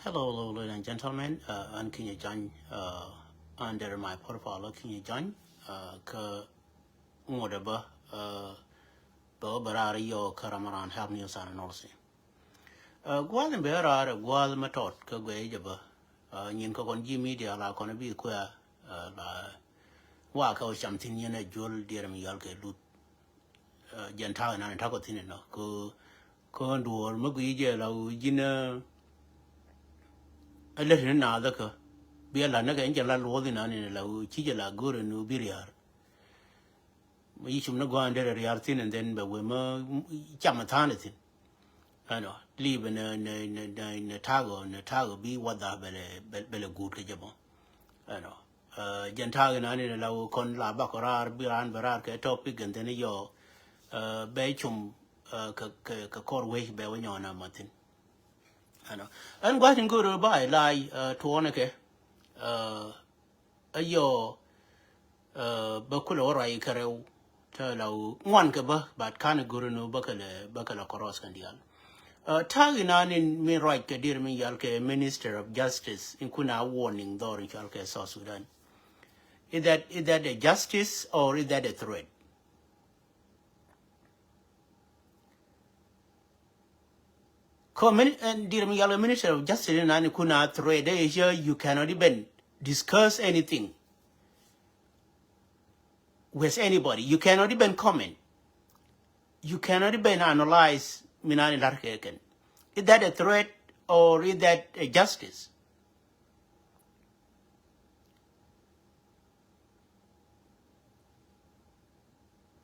Hello, ladies and gentlemen. I'm Kenya John. Under my profile, Kenya John. Ka ngode ba barari yo karamaran help news and also. Gwal and bearer, gwal matot, ka gwe jaba. Nyin ka kon media la kon bi kwa la wa ka o chamtin yena jol dierem yal ke lut jenta na ta ko tin no ko nduor magui je la jina alle hin na da ka bi la na ga in la lo di na ni la chi je la gore no bi riar yi chum na go ande riar tin and then ba we ma cham ta ne tin ano live na tago bi wada bele good ke jabo ano jenta na ni la kon la ba ko rar bi ran barar ke topic and then yo be chum ka kor we be wo nyona matin ano an gwa tin go ba lai to one ke ayo ba kulo rai kareu ta lau ngwan ka ba bat kana guru no bakala koros kan dial tagi nanin mi right ka dir mi yal ke Minister of Justice in kuna warning dor in ke South Sudan. Is that a justice or is that a threat? And dear Minister of Justice in kuna threat here you cannot even discuss anything with anybody. You cannot even comment. You cannot even analyze Minani Larkeken. Is that a threat or is that a justice?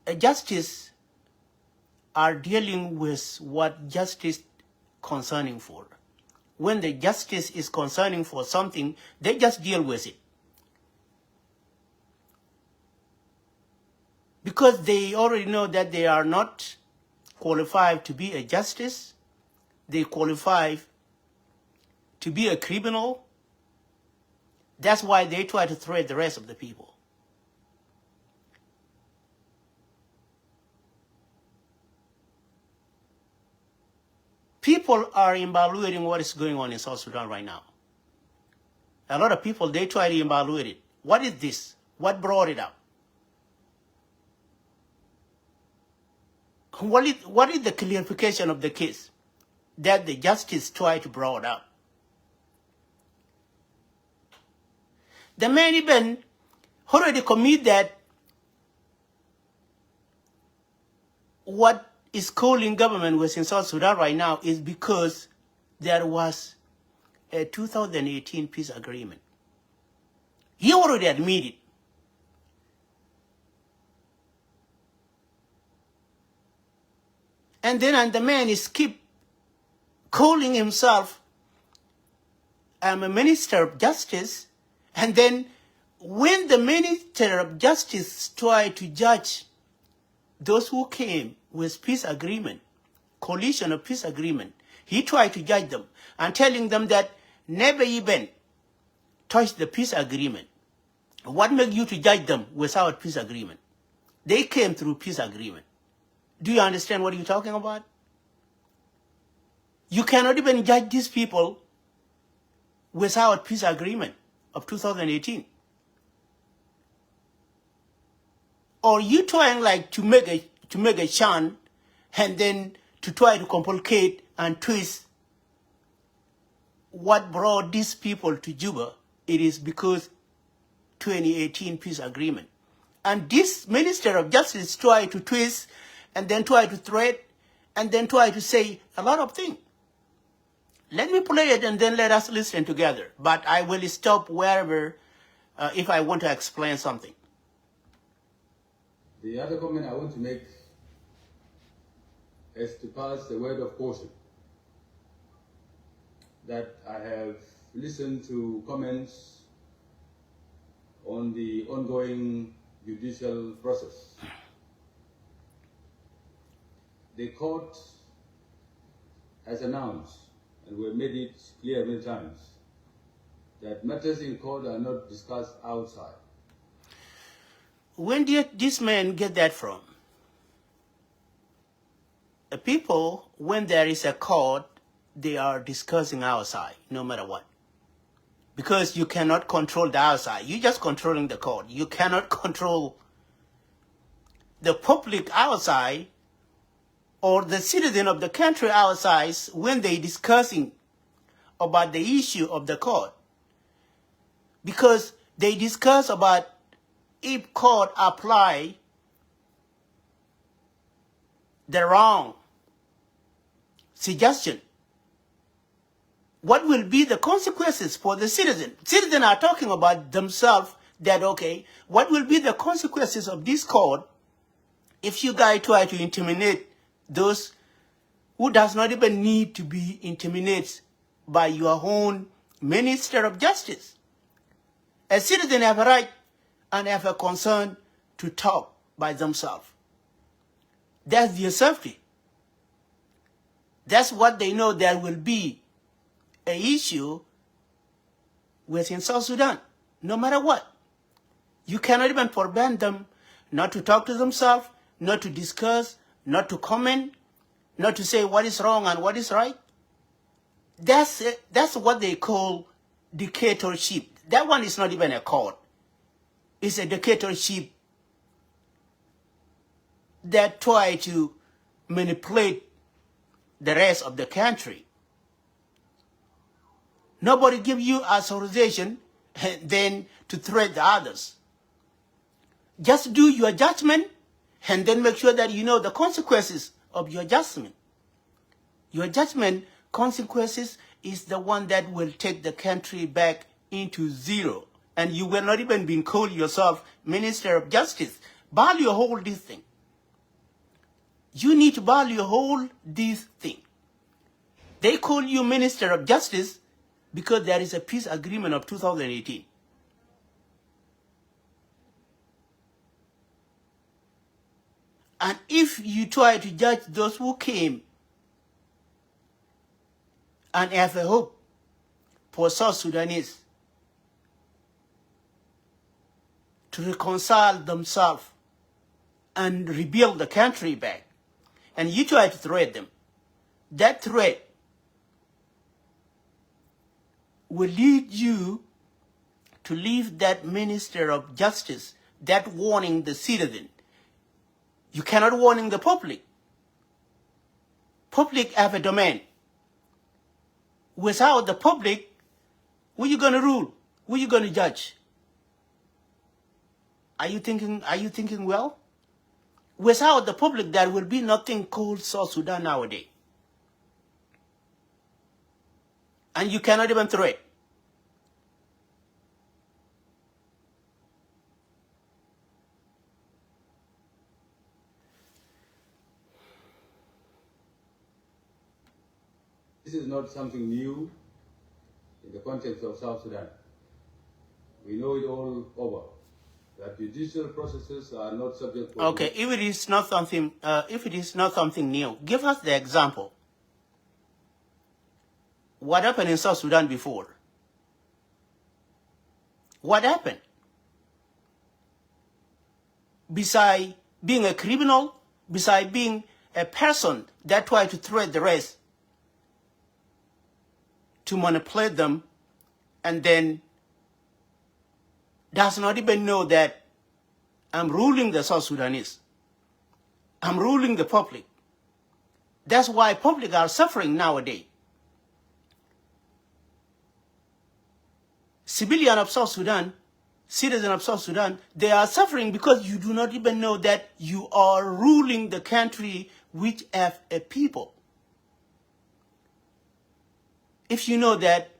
A justice are dealing with what justice concerning for. When the justice is concerning for something, they just deal with it. Because they already know that they are not qualified to be a justice, they qualify to be a criminal. That's why they try to threat the rest of the people. People are evaluating what is going on in South Sudan right now. A lot of people, they try to evaluate it. What is this? What brought it up? What is the clarification of the case that the justice tried to brought up? The man even already commit that what is calling government was in South Sudan right now is because there was a 2018 peace agreement. He already admitted. And the man is keep calling himself, I'm a Minister of Justice. And then when the Minister of Justice tried to judge those who came with peace agreement, coalition of peace agreement, he tried to judge them and telling them that never even touch the peace agreement. What made you to judge them without peace agreement? They came through peace agreement. Do you understand what you're talking about? You cannot even judge these people without peace agreement of 2018. Or you trying like to make a chant and then to try to complicate and twist what brought these people to Juba. It is because 2018 peace agreement. And this Minister of Justice tried to twist and then try to threat and then try to say a lot of things. Let me play it and then let us listen together. But I will stop wherever if I want to explain something. The other comment I want to make is to pass the word of caution that I have listened to comments on the ongoing judicial process. The court has announced, and we have made it clear many times, that matters in court are not discussed outside. When did this man get that from? People, when there is a court, they are discussing outside, no matter what. Because you cannot control the outside. You're just controlling the court. You cannot control the public outside or the citizen of the country outside when they're discussing about the issue of the court. Because they discuss about if court apply the wrong suggestion, what will be the consequences for the citizen? Citizens are talking about themselves that, okay, what will be the consequences of this court if you guys try to intimidate those who does not even need to be intimidated by your own Minister of Justice? A citizen have a right and have a concern to talk by themselves. That's their safety. That's what they know there will be an issue within South Sudan, no matter what. You cannot even prevent them not to talk to themselves, not to discuss, not to comment, not to say what is wrong and what is right. That's it. That's what they call dictatorship. That one is not even a court. It's a dictatorship that try to manipulate the rest of the country. Nobody give you authorization then to threat the others. Just do your judgment and then make sure that you know the consequences of your judgment. Your judgment consequences is the one that will take the country back into zero. And you will not even be called yourself Minister of Justice. Value hold this thing. You need to value hold this thing. They call you Minister of Justice because there is a peace agreement of 2018. And if you try to judge those who came and have a hope for South Sudanese to reconcile themselves and rebuild the country back, and you try to threat them, that threat will lead you to leave that Minister of Justice, that warning the citizen. You cannot warning the public. Public have a domain. Without the public, who you gonna rule? Who you gonna judge? Are you thinking well? Without the public, there will be nothing called South Sudan nowadays. And you cannot even threat. This is not something new in the context of South Sudan. We know it all over, that judicial processes are not subject to... Okay, if it is not something new, give us the example. What happened in South Sudan before? What happened? Besides being a criminal, besides being a person that tried to threat the rest, to manipulate them, and then does not even know that I'm ruling the South Sudanese. I'm ruling the public. That's why public are suffering nowadays. Civilian of South Sudan, citizen of South Sudan, they are suffering because you do not even know that you are ruling the country which have a people. If you know that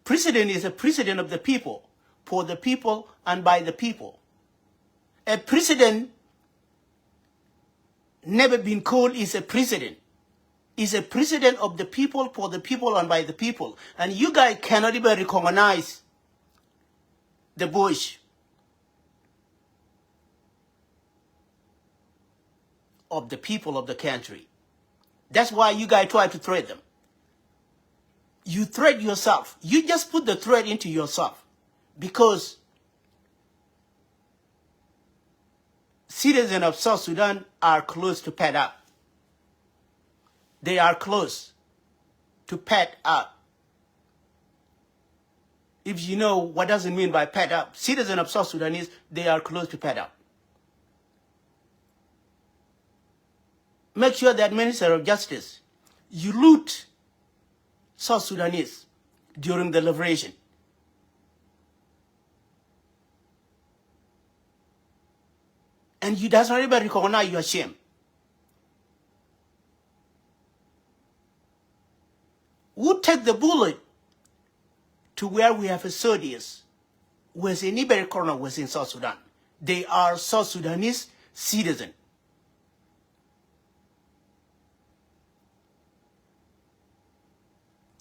president is a president of the people, for the people and by the people. A president never been called is a president. Is a president of the people, for the people and by the people. And you guys cannot even recognize the Bush of the people of the country. That's why you guys try to threat them. You threat yourself. You just put the threat into yourself. Because citizens of South Sudan are close to pad up. They are close. to pad up. If you know what does it mean by pad up, citizens of South Sudanese, they are close to pad up. Make sure that Minister of Justice, you loot South Sudanese during the liberation. And you does not even recognize your shame. Who take the bullet to where we have a soldiers was in every corner was in South Sudan. They are South Sudanese citizens.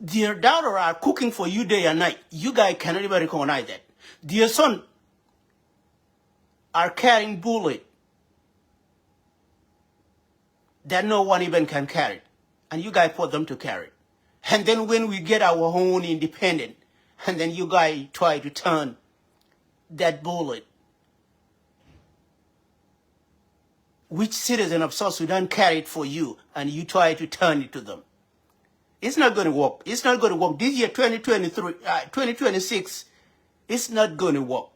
Their daughter are cooking for you day and night. You guys cannot even recognize that. Their son are carrying bullet that no one even can carry. And you guys put them to carry. And then when we get our own independence, and then you guys try to turn that bullet, which citizen of South Sudan carried for you, and you try to turn it to them. It's not going to work. It's not going to work. This year, 2026, it's not going to work.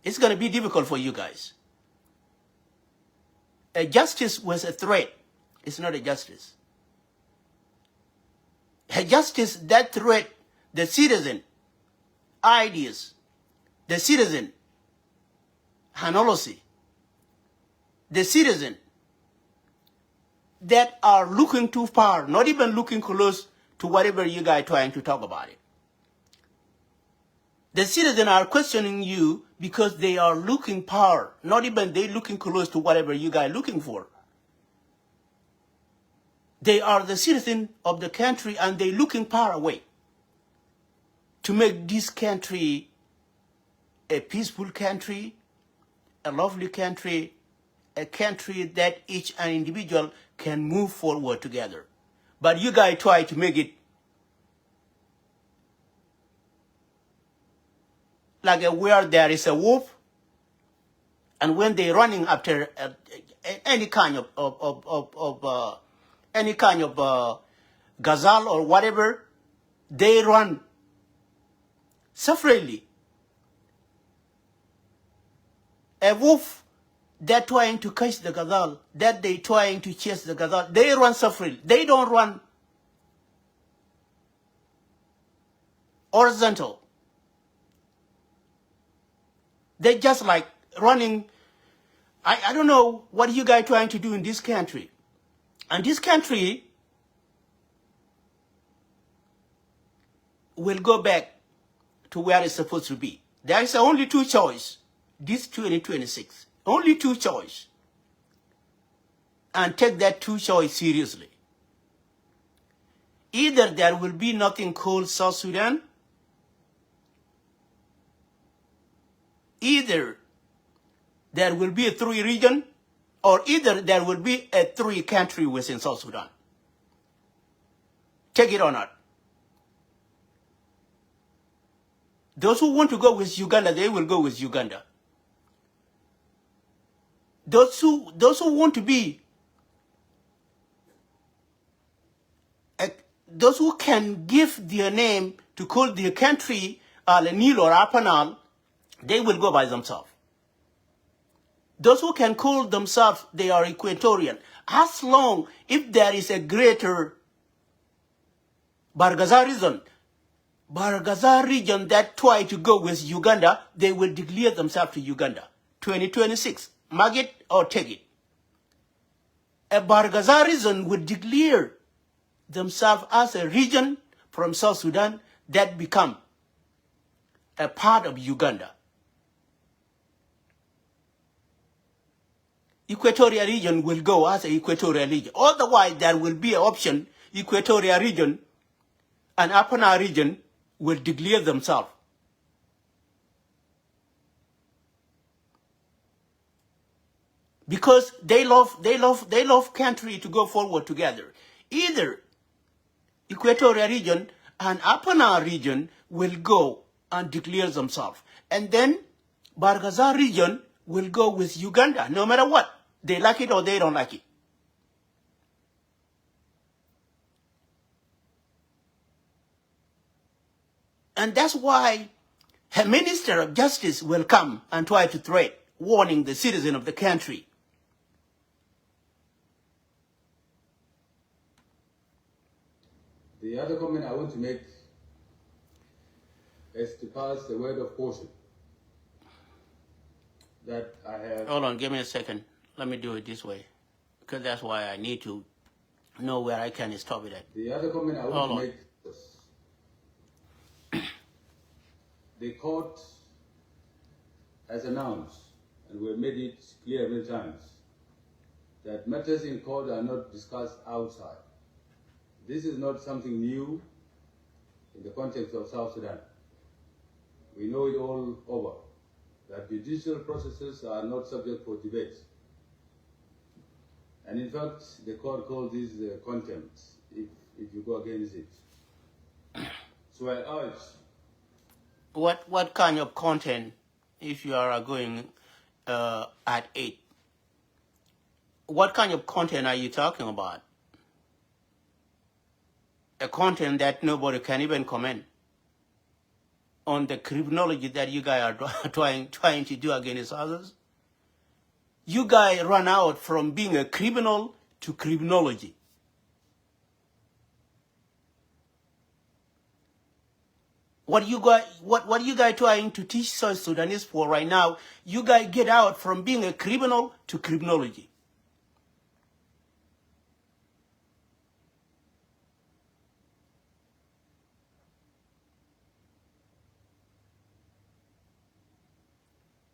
It's going to be difficult for you guys. A justice was a threat. It's not a justice. A justice that threat the citizen ideas, the citizen analysis, the citizen that are looking too far, not even looking close to whatever you guys trying to talk about it. The citizens are questioning you because they are looking far, not even they looking close to whatever you guys looking for. They are the citizen of the country and they looking far away to make this country a peaceful country, a lovely country, a country that each and individual can move forward together. But you guys try to make it like where there is a wolf, and when they're running after any kind of gazelle or whatever, they run separately. A wolf that trying to catch the gazelle, that they trying to chase the gazelle, they run separately. They don't run horizontal. They just like running. I don't know what you guys trying to do in this country. And this country will go back to where it's supposed to be. There is only two choices. This 2026. Only two choices. And take that two choice seriously. Either there will be nothing called South Sudan, either there will be a three region, or either there will be a three country within South Sudan. Take it or not. Those who want to go with Uganda, they will go with Uganda. Those who want to be, those who can give their name to call their country Al-Nil or Apanal, they will go by themselves. Those who can call themselves, they are Equatorian. As long if there is a greater Barghazal region that try to go with Uganda, they will declare themselves to Uganda. 2026, mark it or take it. A Barghazal region would declare themselves as a region from South Sudan that become a part of Uganda. Equatorial region will go as an equatorial region. Otherwise, there will be an option, equatorial region and Apana region will declare themselves. Because they love country to go forward together. Either equatorial region and Apana region will go and declare themselves. And then Barghazal region will go with Uganda, no matter what. They like it or they don't like it. And that's why a minister of justice will come and try to threat, warning the citizen of the country. The other comment I want to make is to pass a word of caution that I have. Hold on, give me a second. Let me do it this way, because that's why I need to know where I can stop it at. The other comment I want to make is the court has announced, and we have made it clear many times, that matters in court are not discussed outside. This is not something new in the context of South Sudan. We know it all over, that judicial processes are not subject for debate. And in fact, the court calls this contempt if you go against it. So I urge. What kind of content, if you are going at 8, what kind of content are you talking about? A content that nobody can even comment on the criminology that you guys are trying to do against others? You guys run out from being a criminal to criminology. What you guys trying to teach South Sudanese for right now? You guys get out from being a criminal to criminology.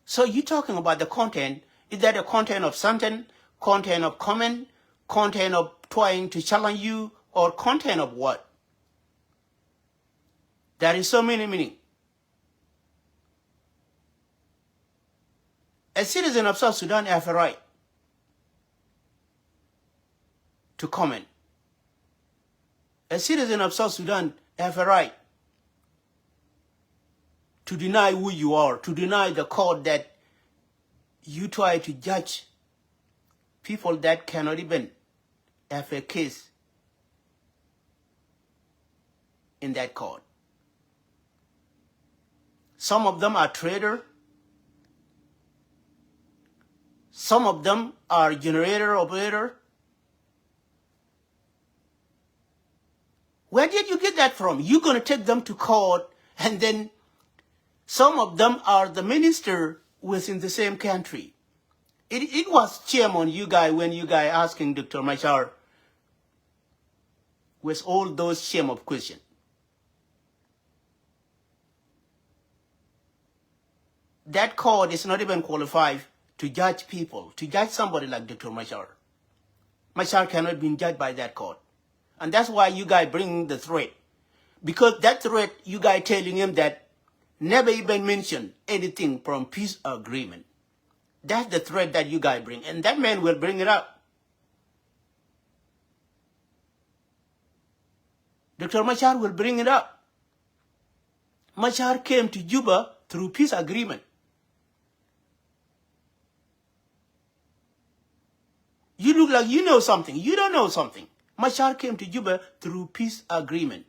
So you're talking about the content. Is that the content of something, content of comment, content of trying to challenge you, or content of what? There is so many meaning. A citizen of South Sudan has a right to comment. A citizen of South Sudan has a right to deny who you are, to deny the court that you try to judge people that cannot even have a case in that court. Some of them are traitors. Some of them are generator operator. Where did you get that from? You're going to take them to court, and then some of them are the minister within the same country. It was shame on you guys when you guys asking Dr. Machar with all those shame of questions. That court is not even qualified to judge people, to judge somebody like Dr. Machar. Machar cannot be judged by that court. And that's why you guys bring the threat. Because that threat, you guys telling him that never even mention anything from peace agreement. That's the threat that you guys bring. And that man will bring it up. Dr. Machar will bring it up. Machar came to Juba through peace agreement. You look like you know something. You don't know something. Machar came to Juba through peace agreement.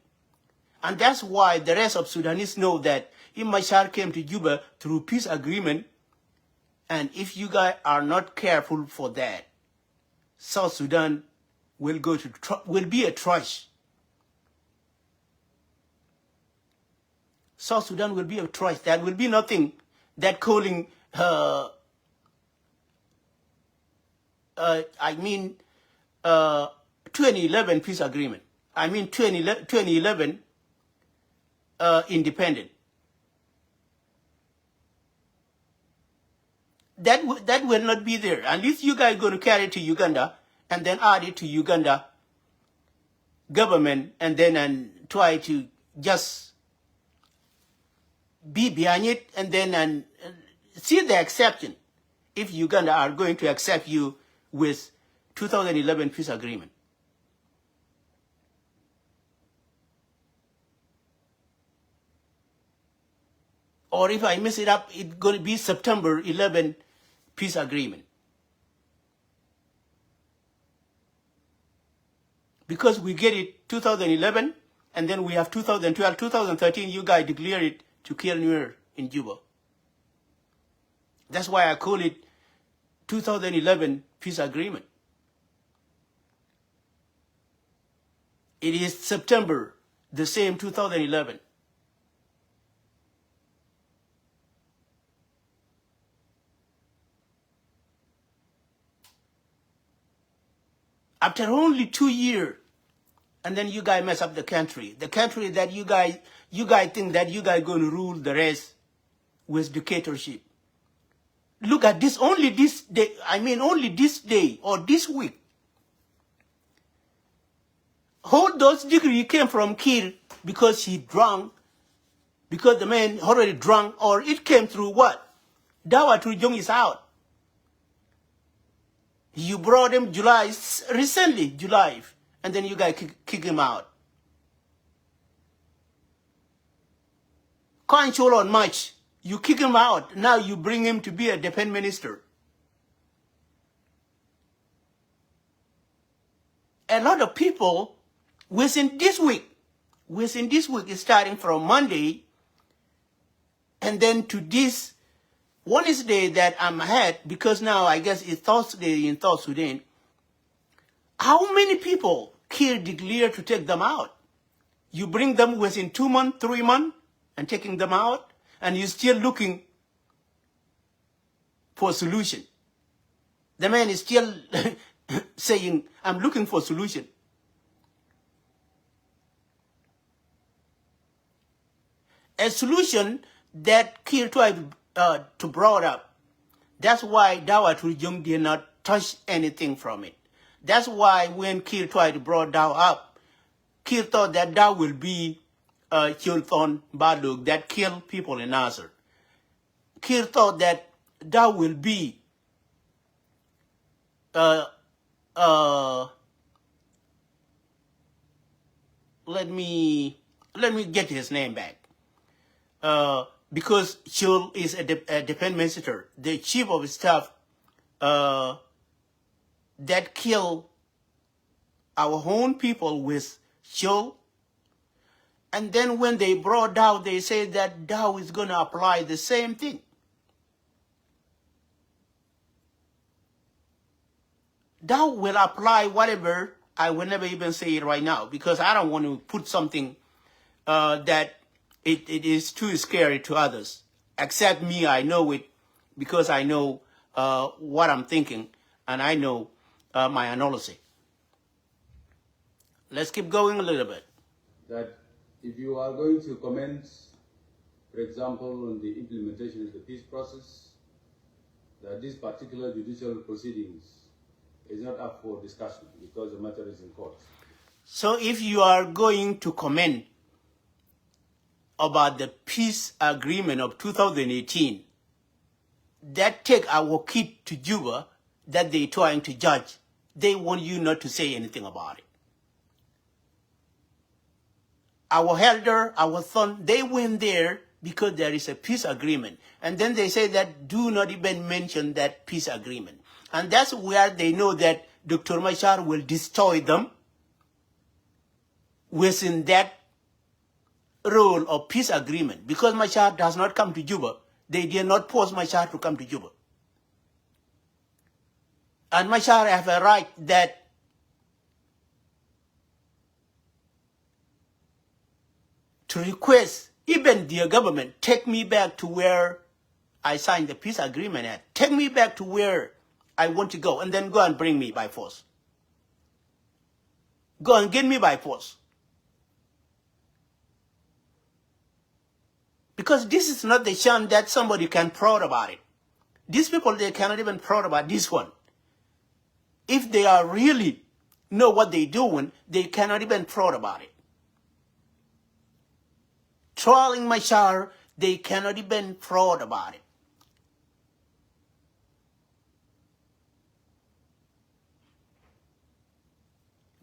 And that's why the rest of Sudanese know that if Machar came to Juba through peace agreement, and if you guys are not careful for that, South Sudan will be a trash. South Sudan will be a trash. There will be nothing that calling 2011 peace agreement. 2011 independent. That will not be there. Unless you guys going to carry it to Uganda and then add it to Uganda government and then try to just be behind it and then see the exception if Uganda are going to accept you with 2011 peace agreement. Or if I mess it up, it's going to be September 11 peace agreement. Because we get it 2011 And then we have 2012, 2013, you guys declare it to kill Nuer in Juba. That's why I call it 2011 peace agreement. It is September, the same 2011. After only 2 years, and then you guys mess up the country that you guys think that you guys going to rule the rest with dictatorship. Look at this, only this day, only this day or this week. All those degrees came from Kir because he drunk, because the man already drunk, or it came through what? Dawa Trujong is out. You brought him recently, July, and then you guys kick him out. Control on March, you kick him out. Now you bring him to be a defense minister. A lot of people within this week, is starting from Monday, and then to this Wednesday that I'm ahead, because now I guess it's Thursday in South Sudan. How many people Kir declared to take them out? You bring them within 2 months, 3 months, and taking them out, and you're still looking for a solution. The man is still saying, I'm looking for a solution. A solution that Kir tried to brought up. That's why Dawa Trujong did not touch anything from it. That's why when Kir tried to bring Dawa up, Kir thought that Dawa will be Chulthon Baduk that kill people in Nasser. Kir thought that Dawa will be let me get his name back. Because Chul is a defense minister, the chief of staff that kill our own people with Chul. And then when they brought Dow, they said that Dow is going to apply the same thing. Dow will apply whatever. I will never even say it right now because I don't want to put something that it is too scary to others. Except me, I know it because I know what I'm thinking and I know my analysis. Let's keep going a little bit. That if you are going to comment, for example, on the implementation of the peace process, that this particular judicial proceedings is not up for discussion because the matter is in court. So if you are going to comment about the peace agreement of 2018 that take our kid to Juba that they're trying to judge, they want you not to say anything about it. Our elder, our son, they went there because there is a peace agreement. And then they say that do not even mention that peace agreement. And that's where they know that Dr. Machar will destroy them within that role of peace agreement. Because Machar does not come to Juba. They did not force Machar to come to Juba. And Machar have a right that to request even the government, take me back to where I signed the peace agreement at. Take me back to where I want to go and then go and bring me by force. Go and get me by force. Because this is not the chance that somebody can proud about it. These people, they cannot even proud about this one. If they are really know what they're doing, they cannot even proud about it. Trolling Machar, they cannot even fraud about it.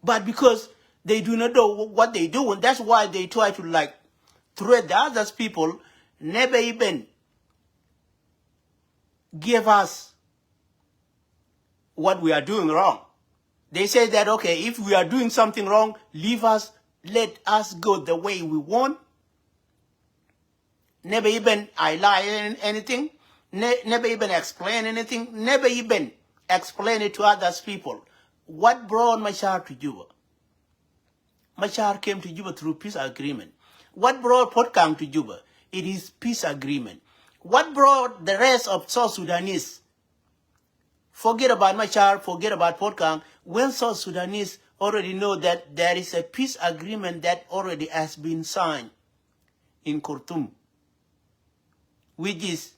But because they do not know what they do, and that's why they try to threat the other people, never even give us what we are doing wrong. They say that, okay, if we are doing something wrong, leave us let us go the way we want. Never even I lie anything. Never even explain anything. Never even explain it to others people. What brought Machar to Juba? Machar came to Juba through peace agreement. What brought Potkang to Juba? It is peace agreement. What brought the rest of South Sudanese? Forget about Machar, forget about Potkang. When South Sudanese already know that there is a peace agreement that already has been signed in Khartoum, which is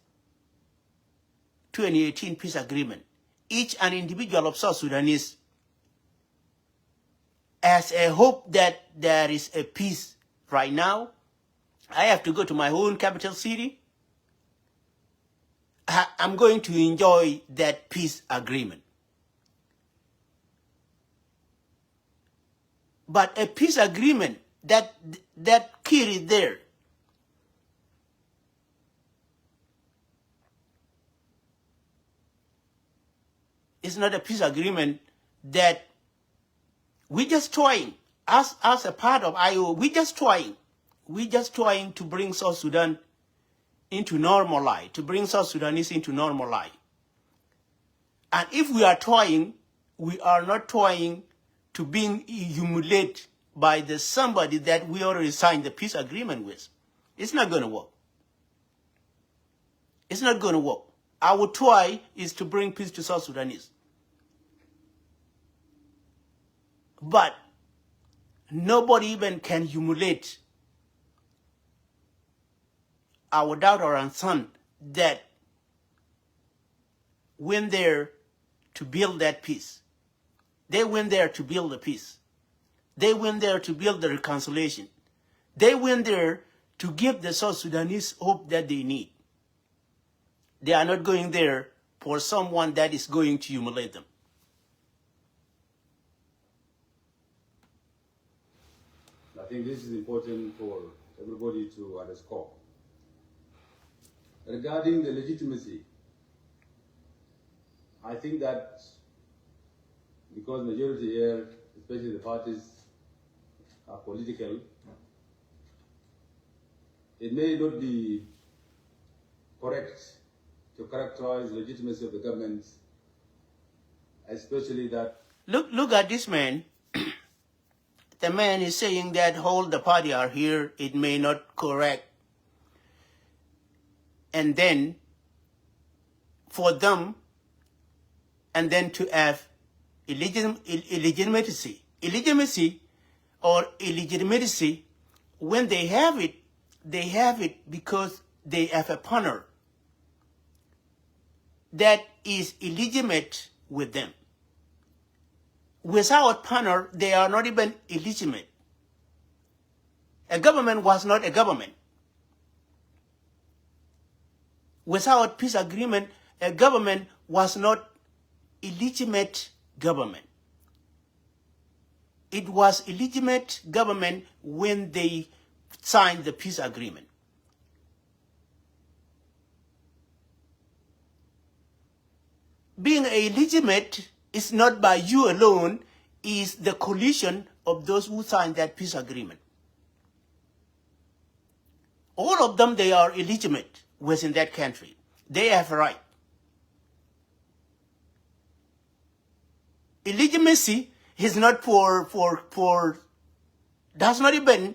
2018 peace agreement. Each an individual of South Sudanese has a hope that there is a peace right now. I have to go to my own capital city. I'm going to enjoy that peace agreement. But a peace agreement that Kir is there, it's not a peace agreement that we're just trying, as a part of IO, we're just trying to bring South Sudan into normal life, to bring South Sudanese into normal life. And if we are trying, we are not trying to being humiliated by somebody that we already signed the peace agreement with. It's not going to work. It's not going to work. Our try is to bring peace to South Sudanese. But nobody even can humiliate our daughter and son that went there to build that peace. They went there to build the peace. They went there to build the reconciliation. They went there to give the South Sudanese hope that they need. They are not going there for someone that is going to humiliate them. I think this is important for everybody to underscore. Regarding the legitimacy, I think that because majority here, especially the parties, are political, it may not be correct to characterize legitimacy of the government, especially that. Look at this man. The man is saying that all the party are here, it may not correct. And then for them, and then to have illegitimacy or illegitimacy, when they have it because they have a partner that is illegitimate with them. Without partner, they are not even illegitimate. A government was not a government. Without peace agreement, a government was not illegitimate government. It was illegitimate government when they signed the peace agreement. Being illegitimate is not by you alone, is the coalition of those who signed that peace agreement. All of them, they are illegitimate within that country. They have a right. Illegitimacy is not does not even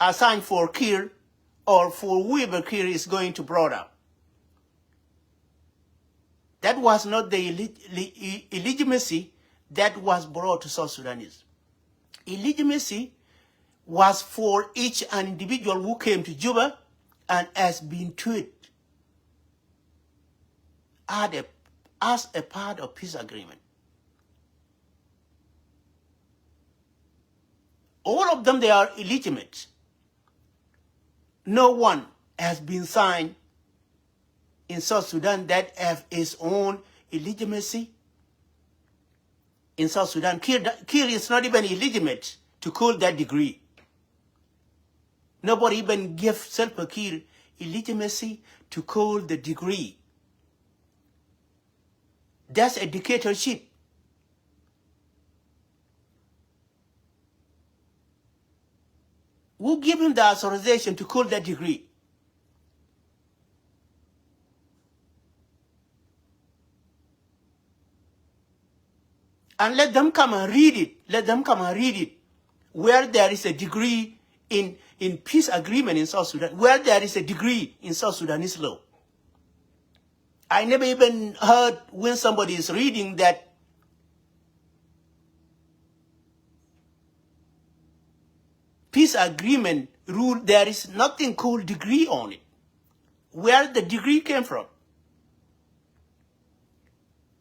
assign for Kir or for whoever Kir is going to brought up. That was not the illegitimacy that was brought to South Sudanese. Illegitimacy was for each individual who came to Juba and has been treated as a part of peace agreement. All of them, they are illegitimate. No one has been signed in South Sudan that have its own illegitimacy. In South Sudan, Kir is not even illegitimate to call that degree. Nobody even gives Salva Kiir illegitimacy to call the degree. That's a dictatorship. Who give him the authorization to call that degree? And let them come and read it. Let them come and read it. Where there is a degree in peace agreement in South Sudan, where there is a degree in South Sudanese law. I never even heard when somebody is reading that peace agreement rule, there is nothing called degree on it. Where the degree came from?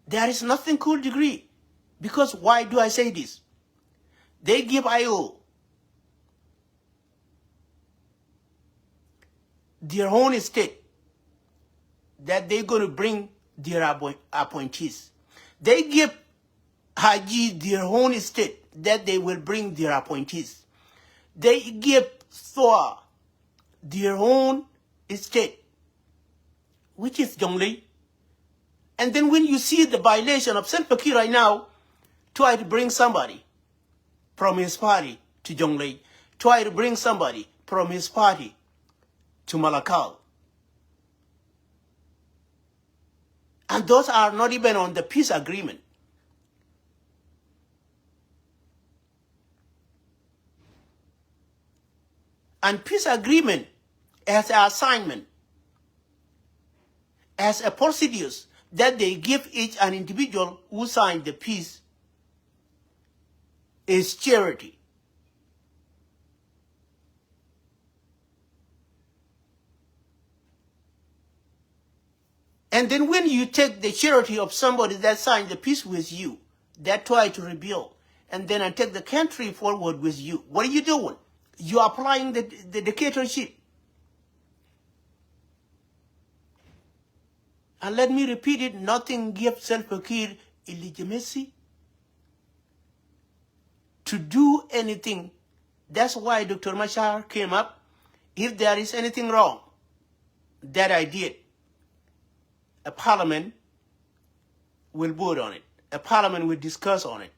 There is nothing called degree. Because why do I say this? They give IO their own state that they're going to bring their appointees. They give Haji their own state that they will bring their appointees. They give Thor their own state, which is Jonglei. And then when you see the violation of Salva Kiir right now, try to bring somebody from his party to Jonglei. Try to bring somebody from his party to Malakal. And those are not even on the peace agreement. And peace agreement as an assignment, as a procedures that they give each an individual who signed the peace is charity. And then when you take the charity of somebody that signed the peace with you, that tried to rebuild, and then I take the country forward with you, what are you doing? You're applying the dictatorship. And let me repeat it, nothing gives Salva Kiir illegitimacy to do anything. That's why Dr. Machar came up. If there is anything wrong that I did, a parliament will vote on it. A parliament will discuss on it.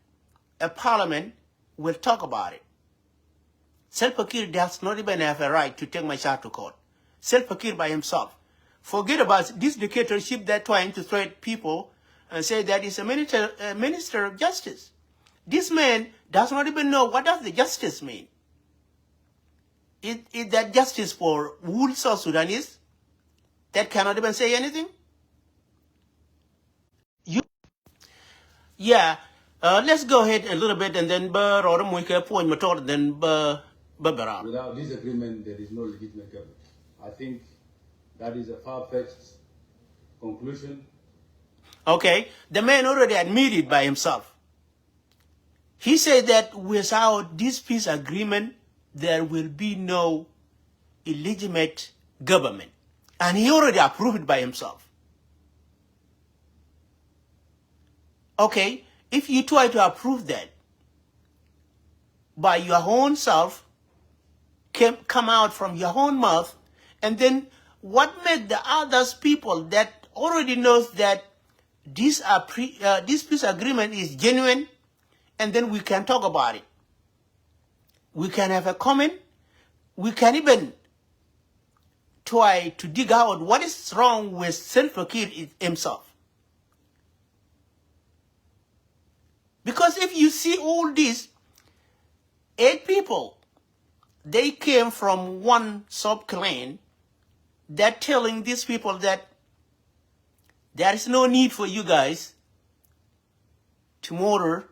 A parliament will talk about it. Salva Kiir does not even have a right to take Machar to court. Salva Kiir by himself. Forget about this dictatorship that trying to threat people and say that he's a minister of justice. This man does not even know what does the justice mean. Is that justice for whole South Sudanese that cannot even say anything? Yeah, let's go ahead a little bit and then Without this agreement, there is no legitimate government. I think that is a far-fetched conclusion. Okay, the man already admitted by himself. He said that without this peace agreement, there will be no illegitimate government. And he already approved it by himself. Okay, if you try to approve that by your own self, come out from your own mouth, and then what made the others people that already knows that this peace agreement is genuine, and then we can talk about it. We can have a comment. We can even try to dig out what is wrong with Salva Kiir himself. Because if you see all this, 8 people, they came from one sub-clan that telling these people that there is no need for you guys to murder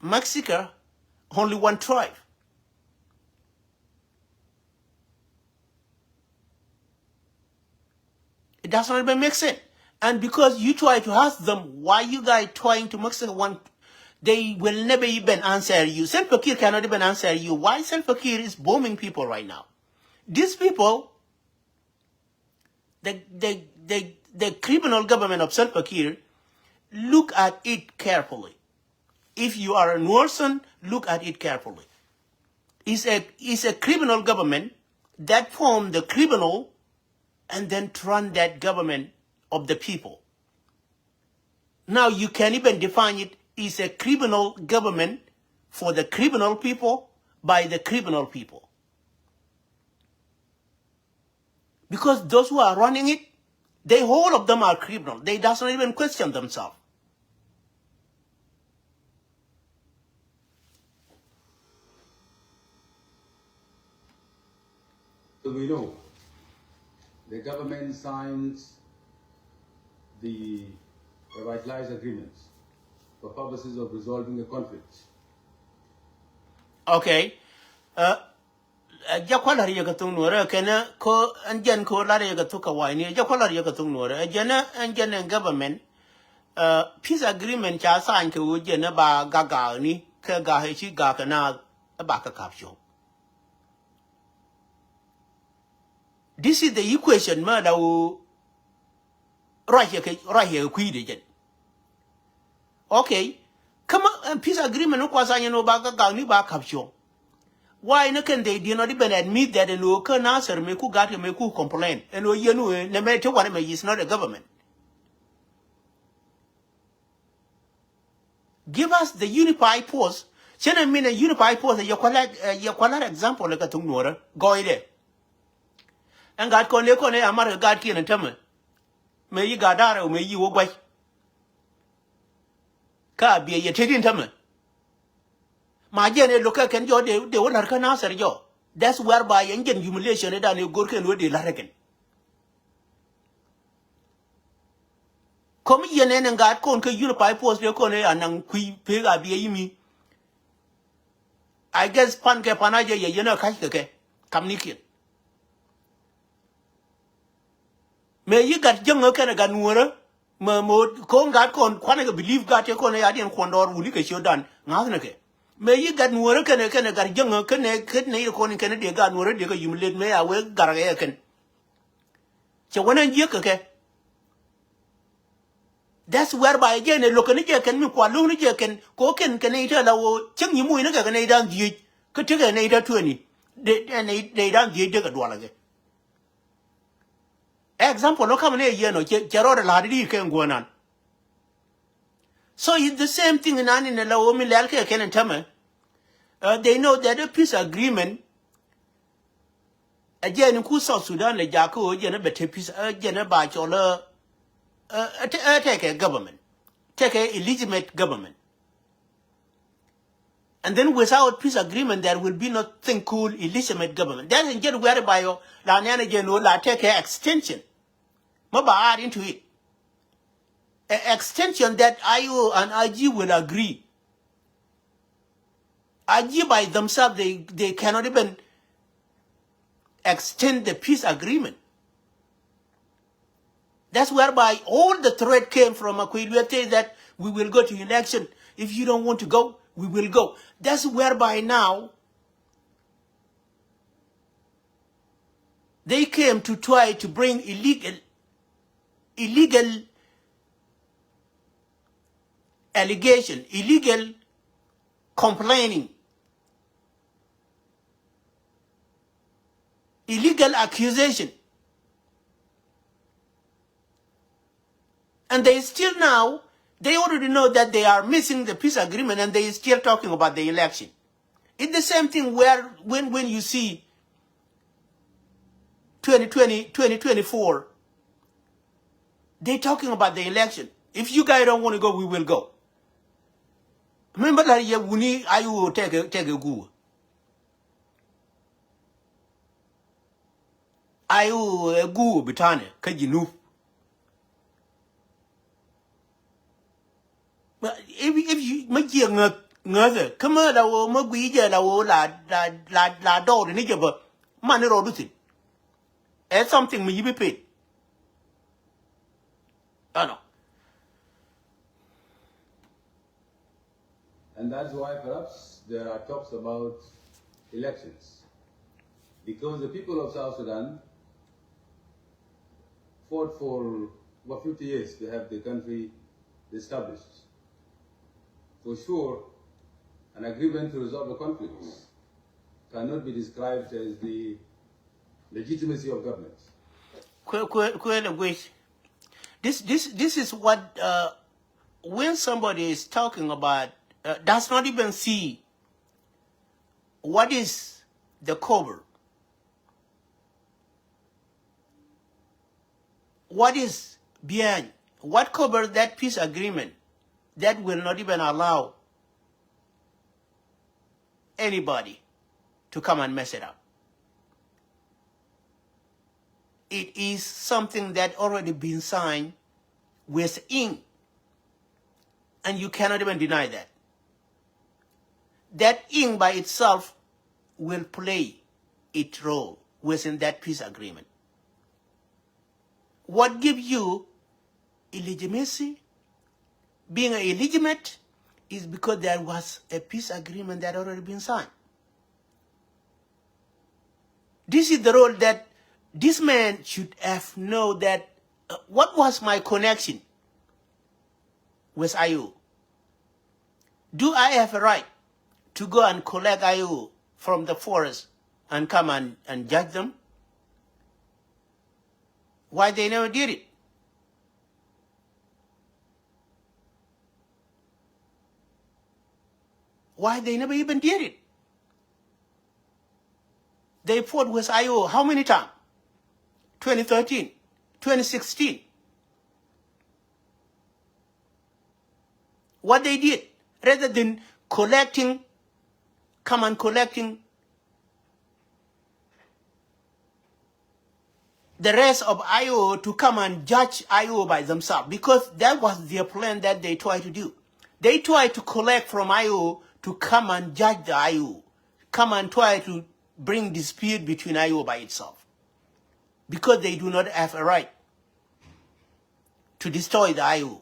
Mexico, only one tribe. It does not even make sense. And because you try to ask them why you guys trying to Mexico one, they will never even answer you. Salva Kiir cannot even answer you why Salva Kiir is bombing people right now. These people, the criminal government of Salva Kiir, look at it carefully. If you are a Northern, look at it carefully. It's a criminal government that formed the criminal and then run that government of the people. Now you can even define it is a criminal government for the criminal people by the criminal people. Because those who are running it, they all of them are criminal. They doesn't even question themselves. So we know the government signs the revitalized agreements for purposes of resolving the conflict. Okay. Jakwala riya katung nuara kena ko anjan ko la riya katuka waini jakwala riya katung nuara jana anjan government peace agreement cha sign ko jana ba gaga ni ka ga he ga kana ba ka kapsho. This is the equation ma da right here kui de jen. Okay. Come peace agreement no kwasa no ba gaga ni ba kapsho. Why no can they did not even admit that and no can answer me who got me who complain and no you know no matter what is not a government. Give us the unified force. Shouldn't I mean a unified force you collect example like a tunora go there. And God cone amara God kin and tell may you gadara may you away. Ka be a taking tell my general look can jo they will not can answer yo. That's whereby engine humiliation and you go can with the larrigan. Come yen and God con unify post your cone and qui pig a be me. I guess panke panaja ye know kake come nikin. May you got young can a ganura? Mamod con God con quanaga believe got your cone adian quandor will show done. Nothing. May you got more can a got younger can a kid nail corn can a got more digger humiliate me away garagan. So when I yake. That's whereby again a look at it can be qualunity can cook and canada low ching you win a canadian view could take an 8 or 20. They don't get a dollar. Example, no come in no Gerard Ladi can go on. So it's the same thing in an in a low milk can tell me. They know that a peace agreement again in South Sudan, the Jaco, again a better piece, again a bachelor. Take a government, take a illegitimate government. And then without peace agreement, there will be nothing called illegitimate government. Then get whereby you la take a extension. Maba add into it. An extension that IO and IG will agree. IG by themselves, they cannot even extend the peace agreement. That's whereby all the threat came from Akwilwete that we will go to election. If you don't want to go, we will go. That's whereby now they came to try to bring illegal allegation, illegal complaining, illegal accusation. And they still now, they already know that they are missing the peace agreement and they still talking about the election. It's the same thing where when you see 2024, they talking about the election. If you guys don't want to go, we will go. Remember that I will take a go. I will go Bitane, Kajinu. If you make you another, come on, la door in Egypt, money or nothing. Add something me be paid. I know. And that's why perhaps there are talks about elections. Because the people of South Sudan fought for over 50 years to have the country established. For sure, an agreement to resolve the conflicts cannot be described as the legitimacy of government. This is what when somebody is talking about does not even see what is the cover. what is behind, what covers that peace agreement that will not even allow anybody to come and mess it up. It is something that already been signed with ink, and you cannot even deny that. That ink by itself will play its role within that peace agreement. What gives you illegitimacy, being illegitimate, is because there was a peace agreement that already been signed. This is the role that this man should have known that what was my connection with IO? Do I have a right to go and collect IO from the forest and come and judge them? Why they never did it? Why they never even did it? They fought with IO how many times? 2013, 2016. What they did, rather than collecting, come and collecting the rest of IO to come and judge IO by themselves, because that was their plan that they tried to do. They tried to collect from IO to come and judge the IO, come and try to bring dispute between IO by itself, because they do not have a right to destroy the IO.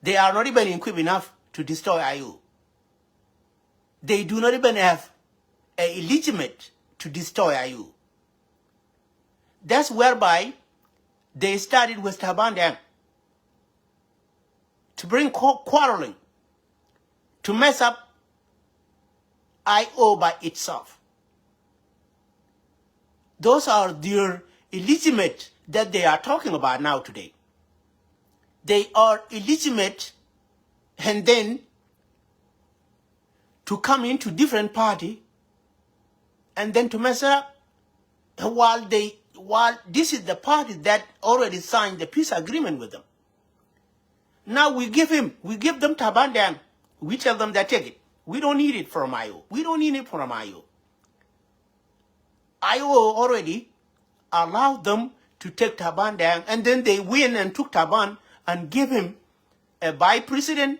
They are not even equipped enough to destroy IO. They do not even have a legitimate to destroy IO. That's whereby they started with Taban Dam to bring quarreling, to mess up IO by itself. Those are their illegitimate that they are talking about now today. They are illegitimate, and then to come into different party and then to mess it up, while this is the party that already signed the peace agreement with them. Now we give them Taban Dam. We tell them that take it. We don't need it from IO. We don't need it from IO. IO already allowed them to take Taban Dam, and then they win and took Taban and give him a vice president,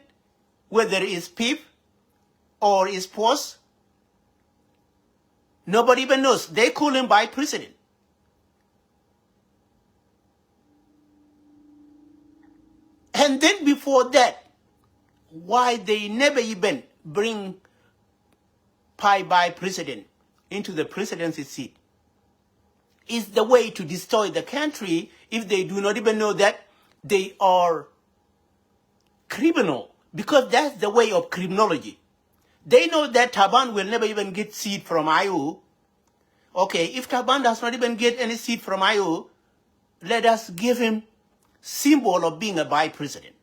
whether it's PIP or his post. Nobody even knows. They call him vice president. And then before that, why they never even bring Pai Bai president into the presidency seat is the way to destroy the country if they do not even know that they are criminal, because that's the way of criminology. They know that Taban will never even get seat from IO. Okay, if Taban does not even get any seat from IO, let us give him symbol of being a vice president.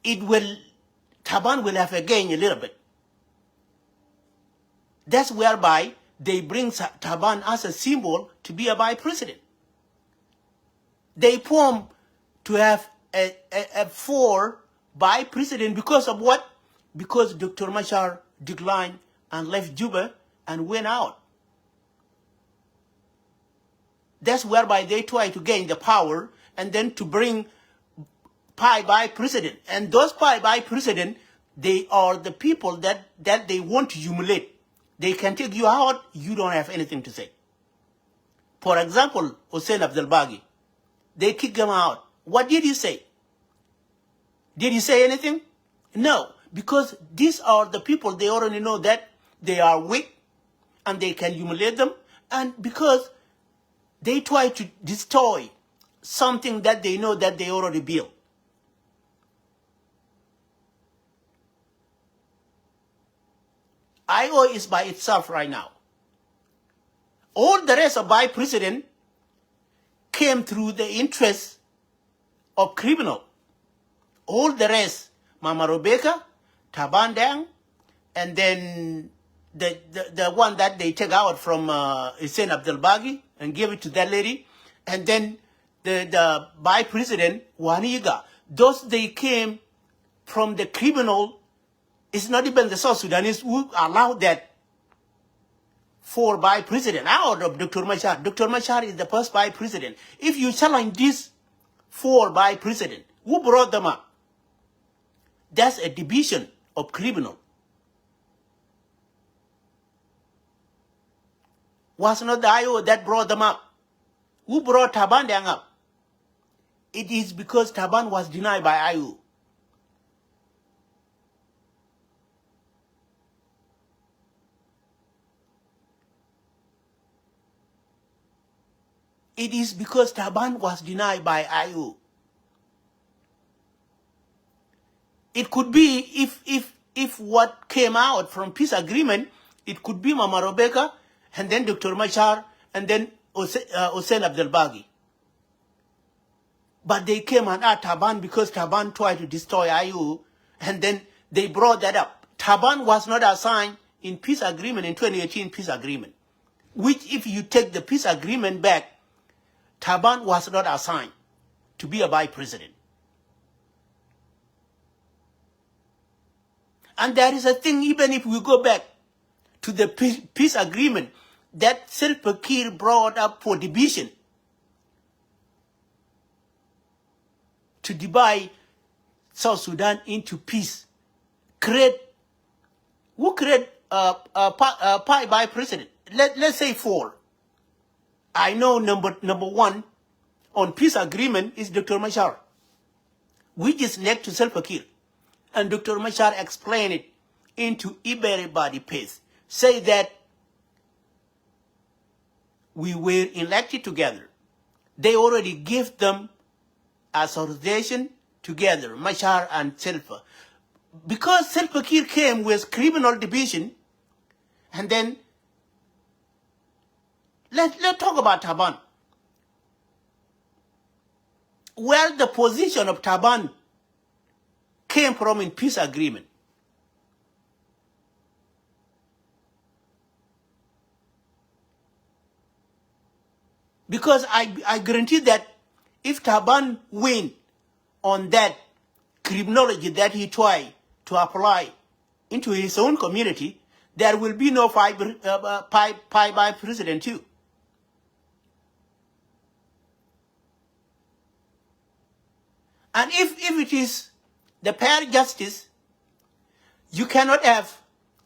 Taban will have a gain a little bit. That's whereby they bring Taban as a symbol to be a vice president. They form to have a four vice president because of what? Because Dr. Machar declined and left Juba and went out. That's whereby they try to gain the power and then to bring Pai Bai president. And those Pai Bai president, they are the people that they want to humiliate. They can take you out, you don't have anything to say. For example, Hussein Abdel Baghi, they kicked him out. What did he say? Did he say anything? No, because these are the people, they already know that they are weak and they can humiliate them, and because they try to destroy something that they know that they already built. IO is by itself right now. All the rest of vice president came through the interest of criminal. All the rest, Mama Rebecca, Taban Dang, and then the one that they take out from Hussein Abdel Baghi and give it to that lady, and then the vice president Waniga. Those they came from the criminal. It's not even the South Sudanese who allowed that for vice president out of Dr. Machar. Dr. Machar is the first vice president. If you challenge this for vice president, who brought them up? That's a division of criminal. Was not the IO that brought them up. Who brought Taban Dang up? It is because Taban was denied by IO. It is because Taban was denied by IO. It could be if what came out from peace agreement, it could be Mama Rebecca, and then Dr. Machar, and then Hussein Abdel Baghi. But they came and asked Taban because Taban tried to destroy IU, and then they brought that up. Taban was not assigned in peace agreement, in 2018 peace agreement, which if you take the peace agreement back, Taban was not assigned to be a vice president. And there is a thing, even if we go back to the peace agreement that Salva Kiir brought up for division, to divide South Sudan into peace, who create by president? Let's say 4. I know number 1 on peace agreement is Dr. Machar, which is next to Salva Kiir. And Dr. Machar explained it into everybody pace. Say that we were elected together. They already give them association together, Machar and Salva. Because Salva Kiir came with criminal division, and then let's talk about Taban. Where the position of Taban came from in peace agreement. Because I guarantee that if Taban win on that criminology that he tried to apply into his own community, there will be no five by president too. And if it is the fair justice, you cannot have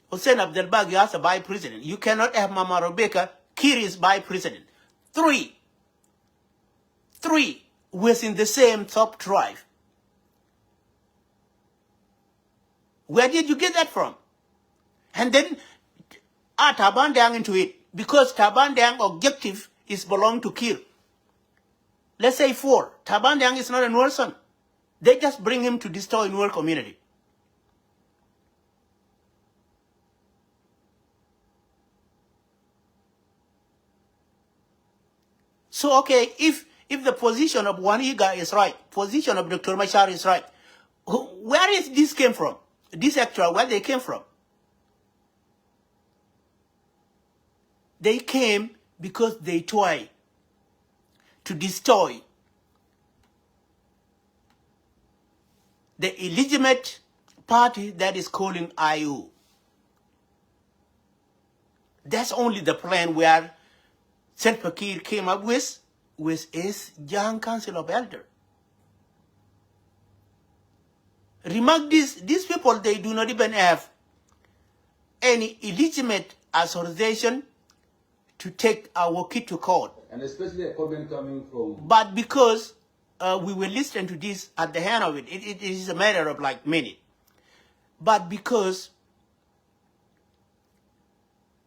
Hussein Abdel Baghi as a vice president. You cannot have Mama Rebecca Kiir as vice president. 3 within the same top tribe. Where did you get that from? And then add Taban Dang into it, because Taban Dang objective is belong to Kiir. Let's say 4. Taban Dang is not a Nuer son. They just bring him to destroy Nuer community. So okay, if the position of Waniga is right, position of Dr. Machar is right, where is this came from? This actual, where they came from? They came because they tried to destroy the illegitimate party that is calling IU. That's only the plan where Salva Kiir came up with his young council of elders. Remark this, these people, they do not even have any illegitimate authorization to take our kid to court. And especially a comment coming from... But because we will listen to this at the end of it, it is a matter of like minute. But because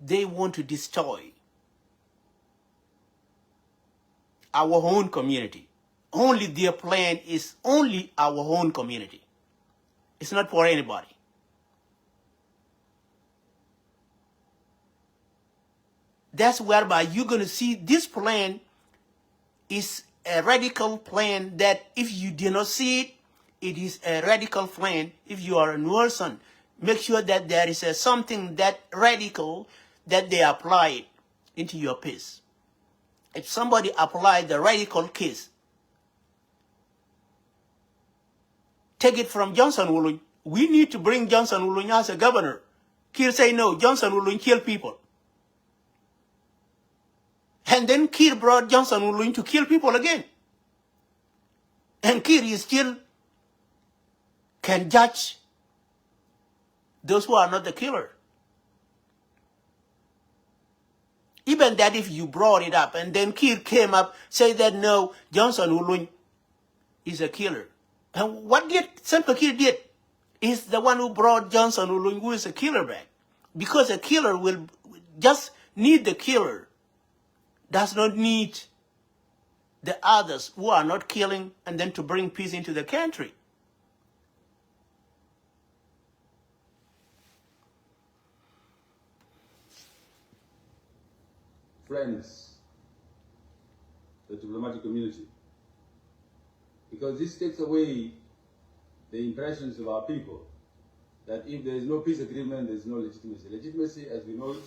they want to destroy our own community. Only their plan is only our own community. It's not for anybody. That's whereby you're going to see this plan is a radical plan that if you do not see it, it is a radical plan. If you are a Nuer son, make sure that there is something that radical that they apply into your piece. If somebody applied the radical case, take it from Johnson Wuluny. We need to bring Johnson Wuluny as a governor. Kir say no, Johnson Wuluny kill people. And then Kir brought Johnson Wuluny to kill people again. And Kir is still can judge those who are not the killer. Even that if you brought it up and then Kir came up, say that no, Johnson Wuluny is a killer. And what did Salva Kiir did is the one who brought Johnson Wuluny, who is a killer, back. Because a killer will just need the killer, does not need the others who are not killing, and then to bring peace into the country. Friends, the diplomatic community, because this takes away the impressions of our people that if there is no peace agreement, there is no legitimacy. Legitimacy, as we know it,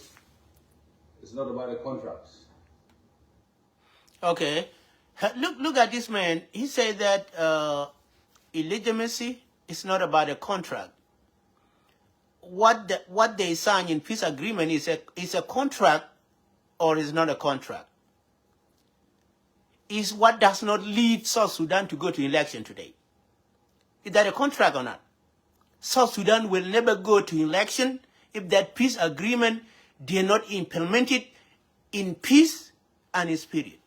is not about a contract. Okay, look at this man. He said that illegitimacy is not about a contract. What they sign in peace agreement is a contract, or is not a contract. Is what does not lead South Sudan to go to election today. Is that a contract or not? South Sudan will never go to election if that peace agreement did not implement it in peace and in spirit.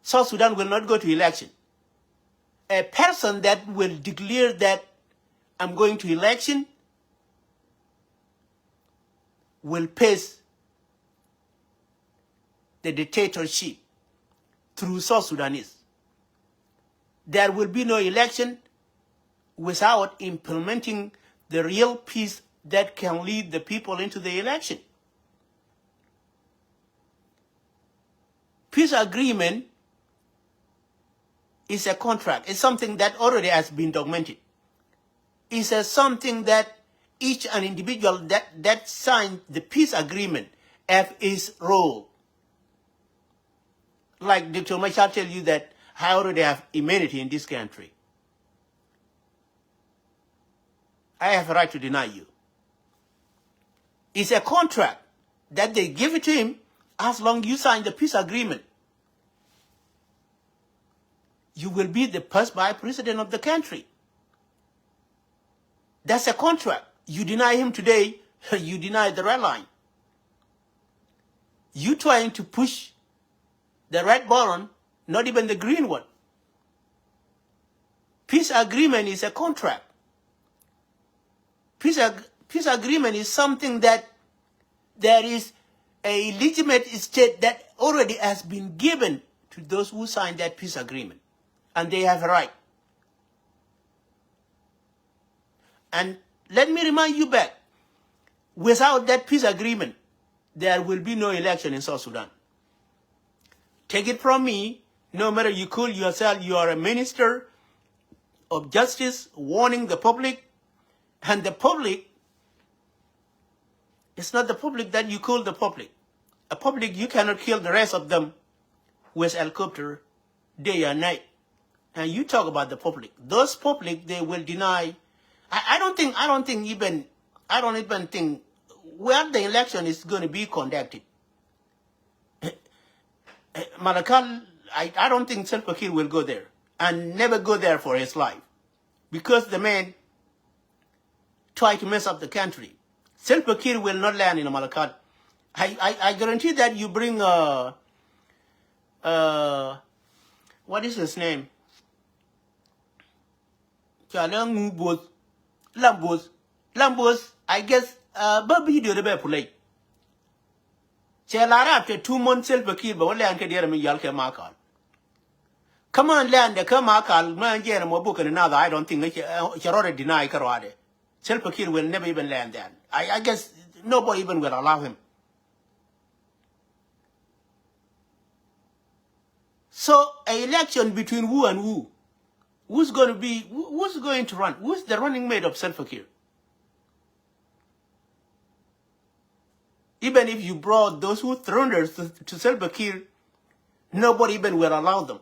South Sudan will not go to election. A person that will declare that I'm going to election will face the dictatorship through South Sudanese. There will be no election without implementing the real peace that can lead the people into the election. Peace agreement is a contract. It's something that already has been documented. It's something that each an individual that signed the peace agreement have his role. Like Dr. Machar tell you that I already have immunity in this country. I have a right to deny you. It's a contract that they give it to him as long as you sign the peace agreement. You will be the first vice president of the country. That's a contract. You deny him today, you deny the red line. You trying to push the red button, not even the green one. Peace agreement is a contract. Peace agreement is something that there is a legitimate state that already has been given to those who signed that peace agreement. And they have a right. And let me remind you back, without that peace agreement, there will be no election in South Sudan. Take it from me, no matter you call yourself, you are a minister of justice, warning the public, and the public, it's not the public that you call the public. A public, you cannot kill the rest of them with helicopter day and night. And you talk about the public. Those public, they will deny. I don't even think where the election is going to be conducted. Malakal, I don't think Salva Kiir will go there and never go there for his life, because the man tried to mess up the country. Salva Kiir will not land in Malakal. I guarantee that you bring what is his name? Lambos, I guess, baby do the bear play. Chelara after 2 months Salva Kiir, but only anke dear me yalke makal. Come on, land the Kamakal, man, Jeremy book and another. I don't think he already deny Karade. Salva Kiir will never even land there. I guess nobody even will allow him. So, an election between who and who? Who's going to run? Who's the running mate of Salva Kiir? Even if you brought those who surrendered to Salva Kiir, nobody even will allow them.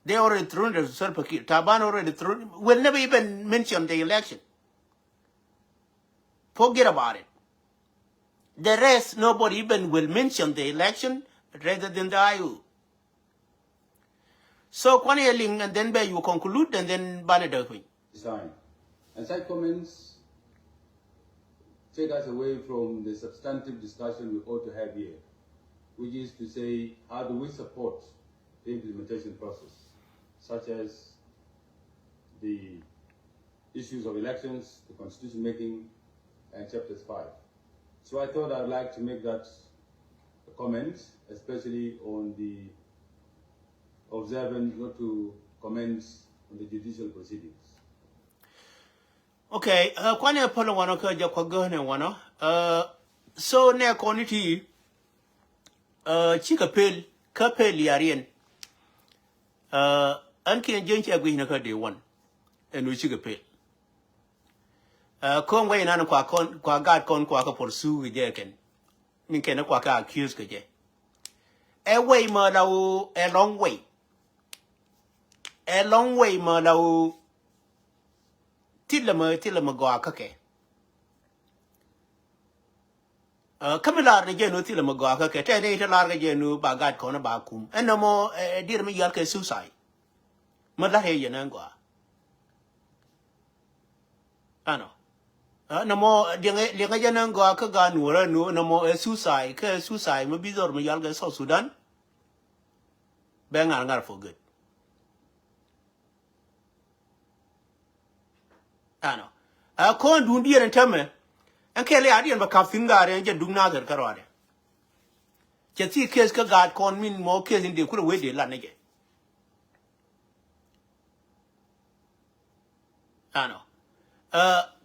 They already surrendered to Salva Kiir. Taban already surrendered. Will never even mention the election. Forget about it. The rest, nobody even will mention the election rather than the IU. So, Kwani and then you conclude, and then Banadoping. Design. And such comments take us away from the substantive discussion we ought to have here, which is to say, how do we support the implementation process, such as the issues of elections, the constitution making, and chapters 5. So I thought I'd like to make that a comment, especially on the observant not to comment on the judicial proceedings. Okay, kwani polo wano ka ja kwa gane wano. So ne koniti chika pel ka pel yarien. Anki njenchi agwi na ka day 1. Enu chika pel. Kongwe nana kwa gad kon kwa ka porsu ge ken. Min ken kwa ka accuse ke je. A way ma lawo a long way. A long way ma lawo tilama go akake. Kamilar ne jenu tilama go akake. Te ne italar ge jenu bagad kona bakum. And no more dear me yalke suicide. Madla he yanangwa. Ano. No more linga yanangwa kaga nura no more suicide. Ke suicide me bizor me yalke South Sudan. Bang angar for good. Ano. Kon dundi en tame. En kele adi en baka fingare en je dugna gar karwade. Cheti kes ka gad kon min mo kes inde kula wede la nege. Ano.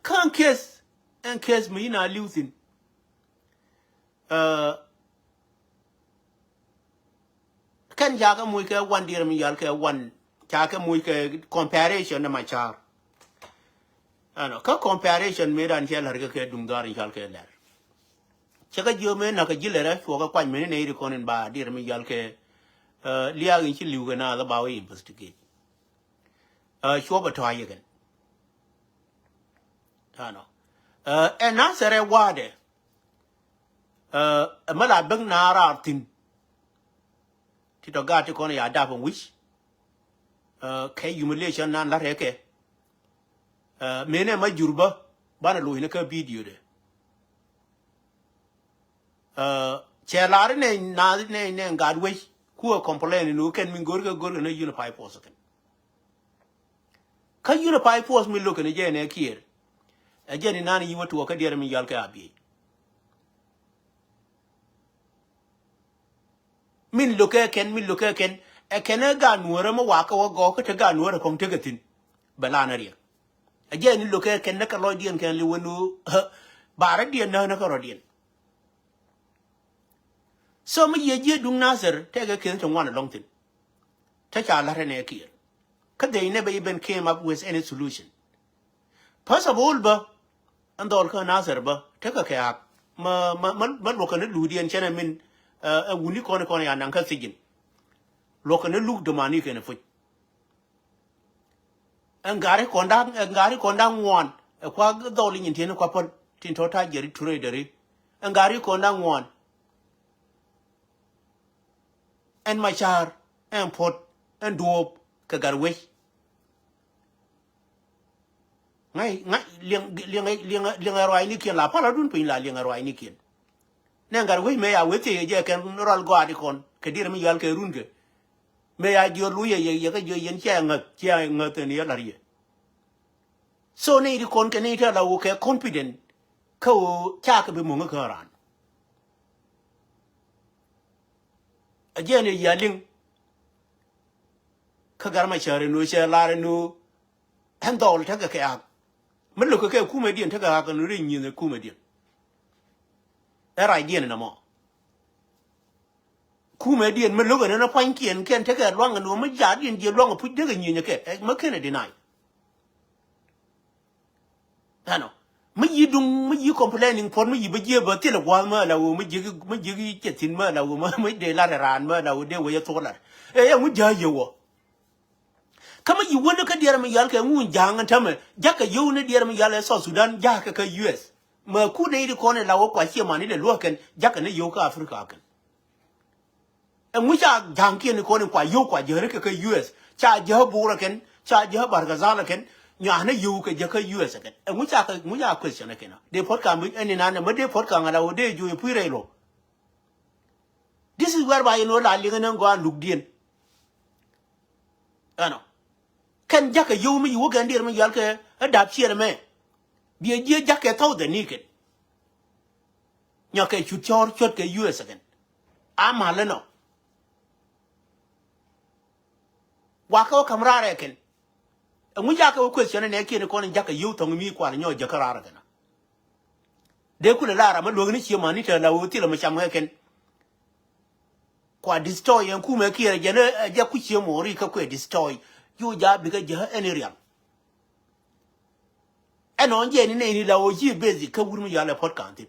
Kan kes en kes me ina losing. Kan jaga muike one dear mi yalke one jaga muike comparison na machar. Ano, ka comparison me dan chel harga ke dungdar chal ke ler. Chaka jome na ka jilera chwa ka kwany me ne ri konen ba dir me yal ke liya gin chi liu na da ba we investigate. Chwa ba twa yegen. Ano. En na sere wade. Mala beng na ra tin. Ti to ga ti konen ya da pon wish. Ke humiliation nan la reke. Mene ma jurba bana lo hina ka video de chelare ne ngadwe ku complain no ken min gorga na unify force ken ka unify force mi lo ken je ne kier je ni nani yiwa to ka der mi yal ka abi min lo ka ken e ken ga nuore ma wa ka go ka te ga nuore kom te gatin balana riya again look at can naka lodian can liwanu baradian na naka rodian. So me ye dung nasser take a kin to one along thing. Take a lot in a kier. Cause they never even came up with any solution. Pass of all ba and all can nasser ba take a kayak ma look on a ludian chenamin a unicorn and uncle sigin. Look on a look the money can a foot. Ngari kondang one a quag dolling in tin quapon tintota jerry tradery ngari kondang one and my char and pot and dope kagarwe ngai liang roi ni kin la pala dun pin la liang roi ni kin nangarwe me ya wete je kan ral gwadi kon kedir mi yal ke runge me ya jo luye ye ka jo yen chia ngat ni la rie so ne di kon ke ne ta la wo ke confident ko cha ka be mo ka ran ajene ya ling ka garma chare no che la no han dol ta ka ka mun lo ka ku me dien ta ka ka no ri ni ne ku me dien era dien na mo kume dien me logo na pan kien ken te ga long no me ja dien je long pu de ga nyi ke ma ken deny ano me dung me complaining for me be ye ba til wa ma la me jigi chetin ma la me de la ran ma la de we to la ya mu ja ye wo kama yi wona ka diyar mi yal ka ngun jangan tame jaka yu ne diyar mi yal so Sudan jaka ka US ma ku ne ri ko ne lawo kwa chi ma ni le loken jaka ne yu ka Afrika kan en mu ja janki ne ko ne kwa yu kwa jere ka US cha je bura ken cha je bargazala ken nya ne yu ka je ka US kan en mu ja question ken de pot ka mi en na ne ma de pot ka ngala de ju pu re lo this is where by you know la li ngene go an look dien ano kan jaka yu mi yu ga ndir mi yal ka da chiere me bi je jaka to de niket nya ka chu chor chot ka US kan ama le no wa ka kamra re ken mu jaka ko question ne ke ne ko ne jaka yu to mi kwa nyo jaka ra kana de ku la ra ma lo ni chi ma ni ta la wo ti la ma cham ken kwa destroy en ku me ki je ne je ku chi mo ri ka ku destroy yu ja bi ka je en real en on je ni la wo ji bezi ka wur mi ya le pot kan ti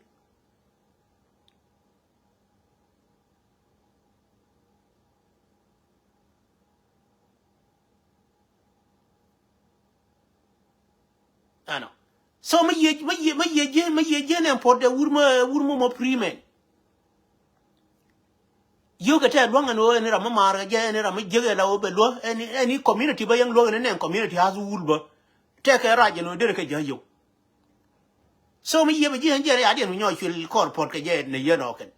ano so me ye ne pot de wur mo prime yo ga ta longa no ne ra ma mar ga ne ra ma je la wo be lo any community ba yang lo ne community has wul ba te ka ra je no de ka je yo so me ye ya de no nyo chul kor pot ka je ne ye no ken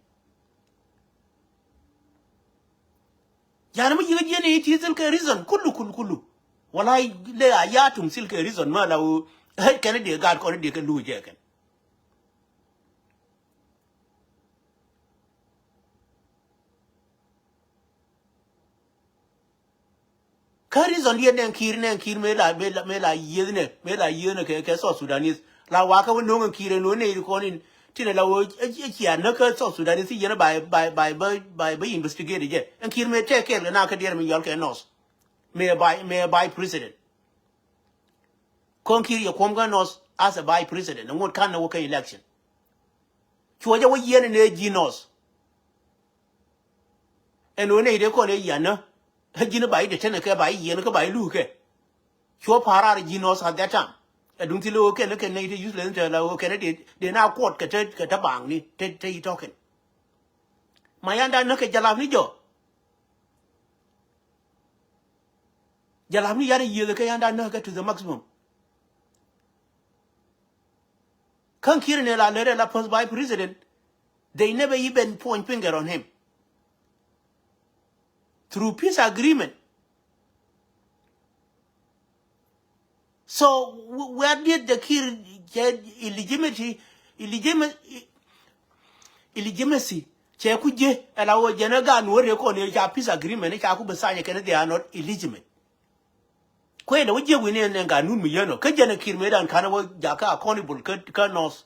ya na me ye ne ti zel ka reason kullu wallahi le ayatum sil ka reason ma la wo kan de ga ko de ka lu je ken reason ye nen kir me la ye ne ke so Sudanese la wa ka wono ngan kire no ne ko nin tine la wo ya na ka so Sudanese ye na by investigate je en kir me take care na ka der mi yal ke nos me by president kon kir ye kom ga nos as a by president ngot kan na wo ka election cho je wo ye ne ji nos en no ne de ko ne ya na hajina bai de tene ke bai yen ke bai lu ke cho para ji nos at that time adun ti lo ke ne de use le nta la o ke ne de na quote ke ta bang ni te token mayanda na ke jalam ni jo jalam ni yare ye ke yanda na ke to the maximum kan kire ne la le la post by president they never even point finger on him through peace agreement. So where did the Kir get illegitimacy? Che kuje ala wo jenaga no re ko ne ja peace agreement ne ka ku besanye ken they are not illegitimate. Ko ne wuje we ne nga nu mi yeno ka jena Kir me dan kana wo ja ka accountable ka nos.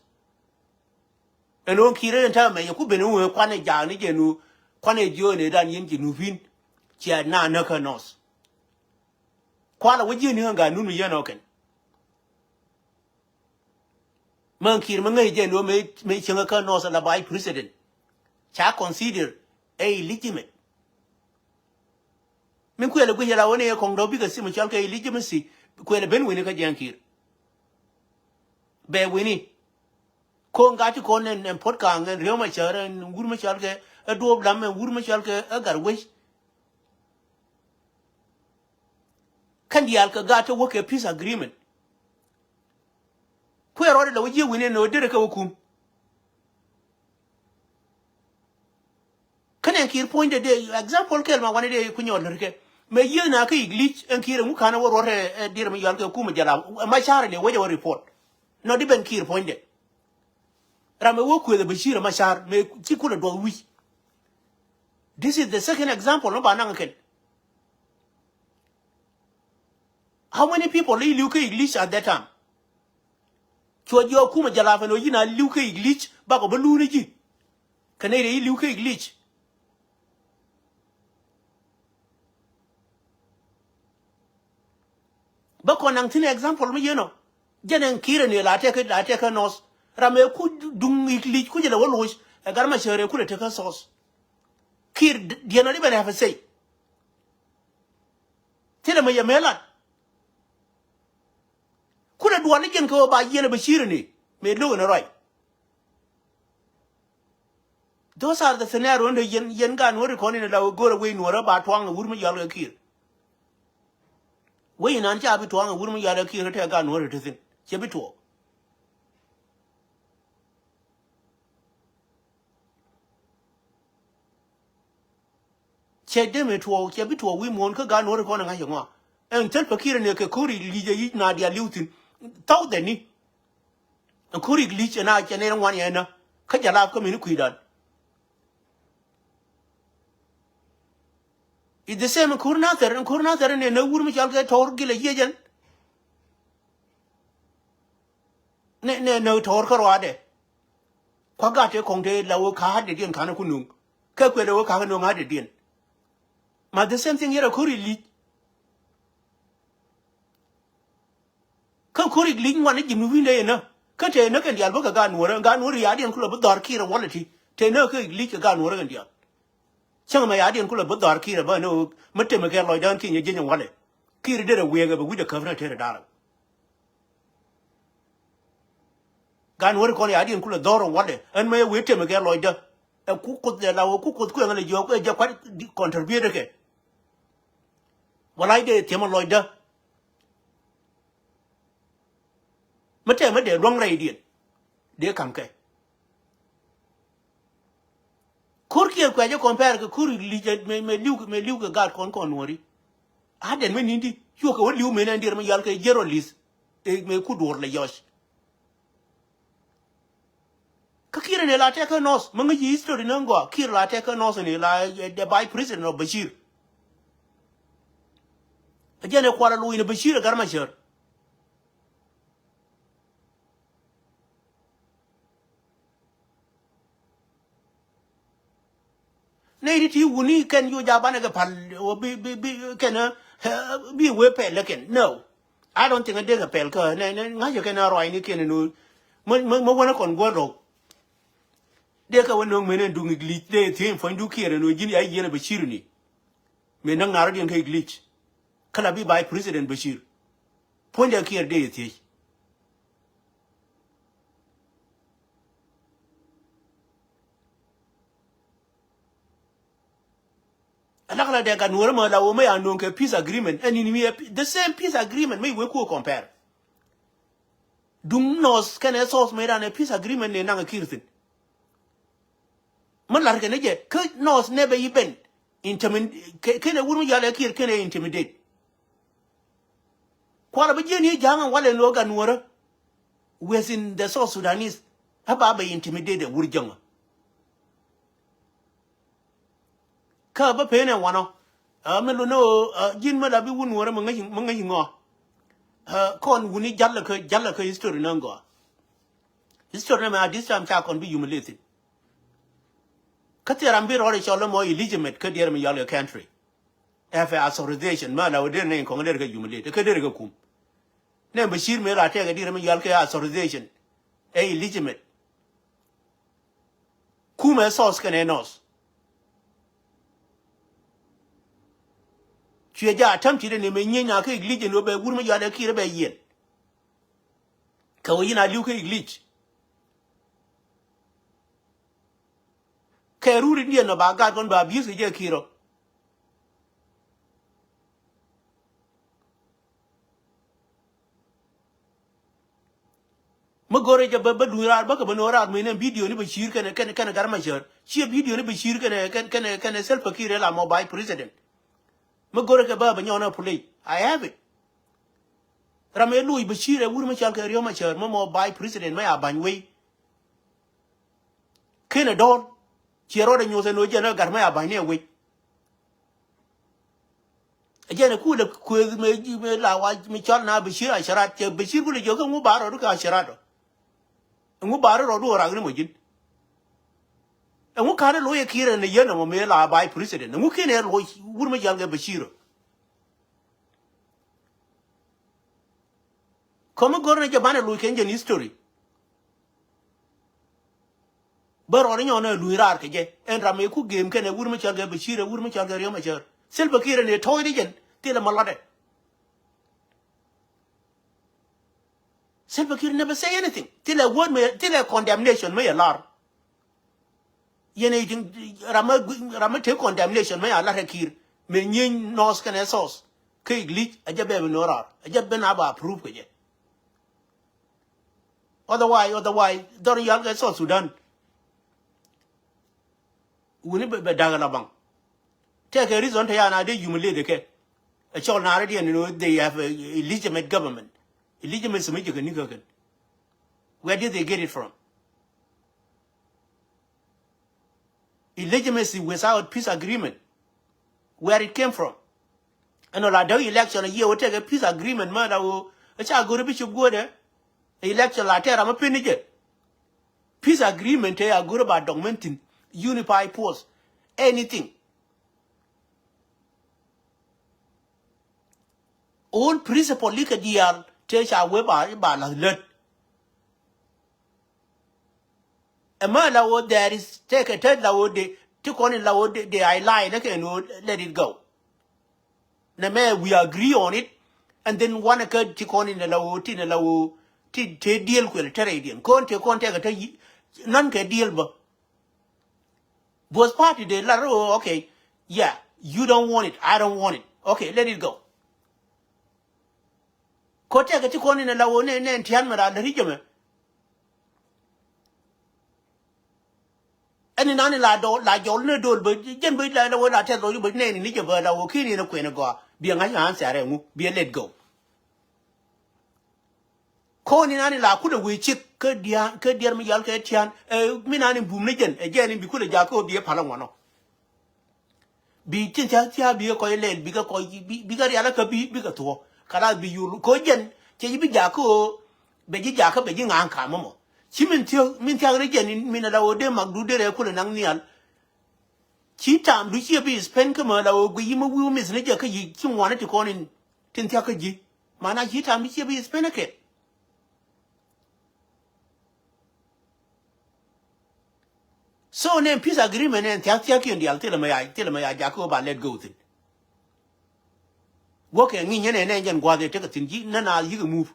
Eno Kir enta me ku benu we kwane ja ni jenu kwane jo ne dan yin jinu fin chia na ka nos kwala wuje ni nga nunu ye no ken man Kir man ngai je no me chinga ka nos la by president cha consider a legitimate min ku ele gwe la woni e kong do bi ka sim chal ka legitimacy ku ele ben wini ka jan Kir be wini ko nga ti ko ne pot ka ngen rew ma chara ngur ma chal ke do blam ngur ma chal ke agar we kan di alka gata work a peace agreement ku ero da waje wine no dire ka hukum kan en Kir point de example kelma wani de ku nyol rike me yena ka iglich en Kir mu kana woro re dire mi yalka ku ma jala ma share le waje report no di ben Kir point de rame wo ku de bashir ma shar me ti ku do wi this is the second example no ba nan ken. How many people li Luke English at that time? Chwa yo kuma jalafa no yina Luke English ba ko baluni ji. Kanere yi Luke English. Ba ko nang tin example me yeno. jenen kire ne la teka nos rame ku dung ikli ku jela wolosh garma shere ku le teka sos kir diana li bana fa sei tele ma yamela ku le duwani gen ko ba yene bashir ne me lo na right. Those are the scenario when yen gan wori koni na go away no ba twang wurmi yalo kir we nan ja bi twang wurmi yalo kir te gan wori te sin che bi to che de me to che bi to we mon ka gan wori koni nga yngo en tel pakir ne ke kuri lije yi na dia liutin taw de ni kuri lije na che ne wan yana ka jala ko mi ni kuidan. It's the same Kurna there and no woman shall get torgil a yejan. No torcarade. Quagate conte law card again canakunum. Kakwelo canum had it in. But the same thing here a curry lead. Kakuri leading one again moving day enough. Cut a nook and the alboka gun were a gun worry adian club darky quality. Take no leak a gun were and some of my idea could have put our key about no Matimaka Lloyd Duncan, you didn't want it. Kira did a wig of a widow cover to $1. Gun work on the idea could have door of water, and may wait to Miguel Lloyd. A cook could allow a cook with queen and a joke, quite contributed. Well, I did Tim Lloyd. Matema, the wrong lady. Dear Kamke. Kurki kwa jo compare ke kuri lije me liu God kon wori aden me nindi yo ko liu me ndir me yal ke jero lis e me ku dor le yosh ka kire ne la te ka nos mo ngi history nango kire la te ka nos ne la the by president of Bashir ajene kwara lu ina Bashir garma sher ne ti wuni ken yo jabana ga pal o bi ken bi we pe le ken no I don't think I did a pel ka ne nga yo ken ro ni ken no mo wona kon go ro de ka wono menen du ngi de tin fo ndu kire no jini ay yene Bashir ni me nang ngaro den kay glitch kala bi by president Bashir ponja kire de ti alakala de gan wora ma la o me anon ke peace agreement and in the same peace agreement me we ko compare dum nos ken esos me ran peace agreement ne nang kirtin man lar ken je ke nos ne be yiben intimidate ken e wuru yale kir ken intimidate kwala be jeni jangan wale no gan wora within the South Sudanese haba be intimidate wuru janga ka ba pene wano me lo no jin ma da bi wun wora ma ngi ngo kon wuni jalla ka history nango history ma this time cha kon bi humiliated katira mbiro ore cholo mo illegitimate ka der mi yalo country fa authorization ma la wode ne kon der ka humiliate ka der ka kum ne Bashir me ra te ga der mi yalo ka authorization illegitimate kuma sos ka ne nos chue ja attempt de ne me nyenya ka iglije no be wurma ya da kire be yen ka wina liu ka iglije ka ruri die no ba ga gon ba bi se je kiro ma gore ja ba durar ba ka ba no ra me ne video ni Bashir kana garma shar chi video ni Bashir kana self kire la mobile president ma gore ka ba nyona play I have it ramelu Bashir wurma chal ka riyo ma shar ma mobile president ma ya banwe kene don chero de nyose no jena garma ya bane we ajena kula ku me la wa mi chal na Bashir asharat che Bashir kula joga ngu baro ka asharat ngu baro ro do ra ni mo jin ngu kare lo ye kire ne yena mo me la bai president ngu kene lo wurma jal ga Bashir Come go na jabana lu kenjen history. Baro ni ona lu rar ke je en rame ku game kene wurma chalga bashira wurma chalga riyo machar. Selba kire ne toy digen tila malade. Selba kire never say anything. Tila word me tila condemnation me alar. Yene ting rama take condemnation me alar kir me nyin nos kene sos. Ke glitch ajabe norar ajabe na ba approve ke je. Otherwise don't yalga so Sudan. Wuni be dagala bang. Take a reason to yana de humiliate ke. A child already and they have a legitimate government. Illegitimate. Where did they get it from? Illegitimacy without peace agreement. Where it came from? And all that election a year will take a peace agreement, man. A child go to Bishop go there. Election like that, I'm a penny. Peace agreement, I go about documenting, unify post, anything. All principle like a deal, take our web by let. A man that there is take a third law, they took on in law, they I lie, let it go. Now, we agree on it, and then one occurred to con in the law, tin a law, to deal with a Terradian. Contact a none can deal, but was party de la okay, yeah, you don't want it, I don't want it. Okay, let it go. Contact a con in the law, and Tianmara, the regiment. And in any la do, but Jen Bid la what I tell you, but name in each bird, I will kill in a queen of God, be an answer, be a let go. Corn in any la could we chick, could dear me yalketian, Minani Boomligan, again in Bicula Jaco, be a palamano. Be Tintia, be a coil, bigger coy, bigger yalaka be bigger to, can be you coyen, Chibi Jaco, Beji Jacob, begging Anka Momo. Mintia region in Minala de Magdude Kulanangial. Cheetah, Lucia be spent Kamala or Guimu Miss Nijaka, you wanted to call in Tintiakaji. Mana Cheetah, Lucia be spent. So name peace agreement and Tiaki and the Altelamaya Jacoba let go. Walking in an engine while they take a thing, Nana, you move.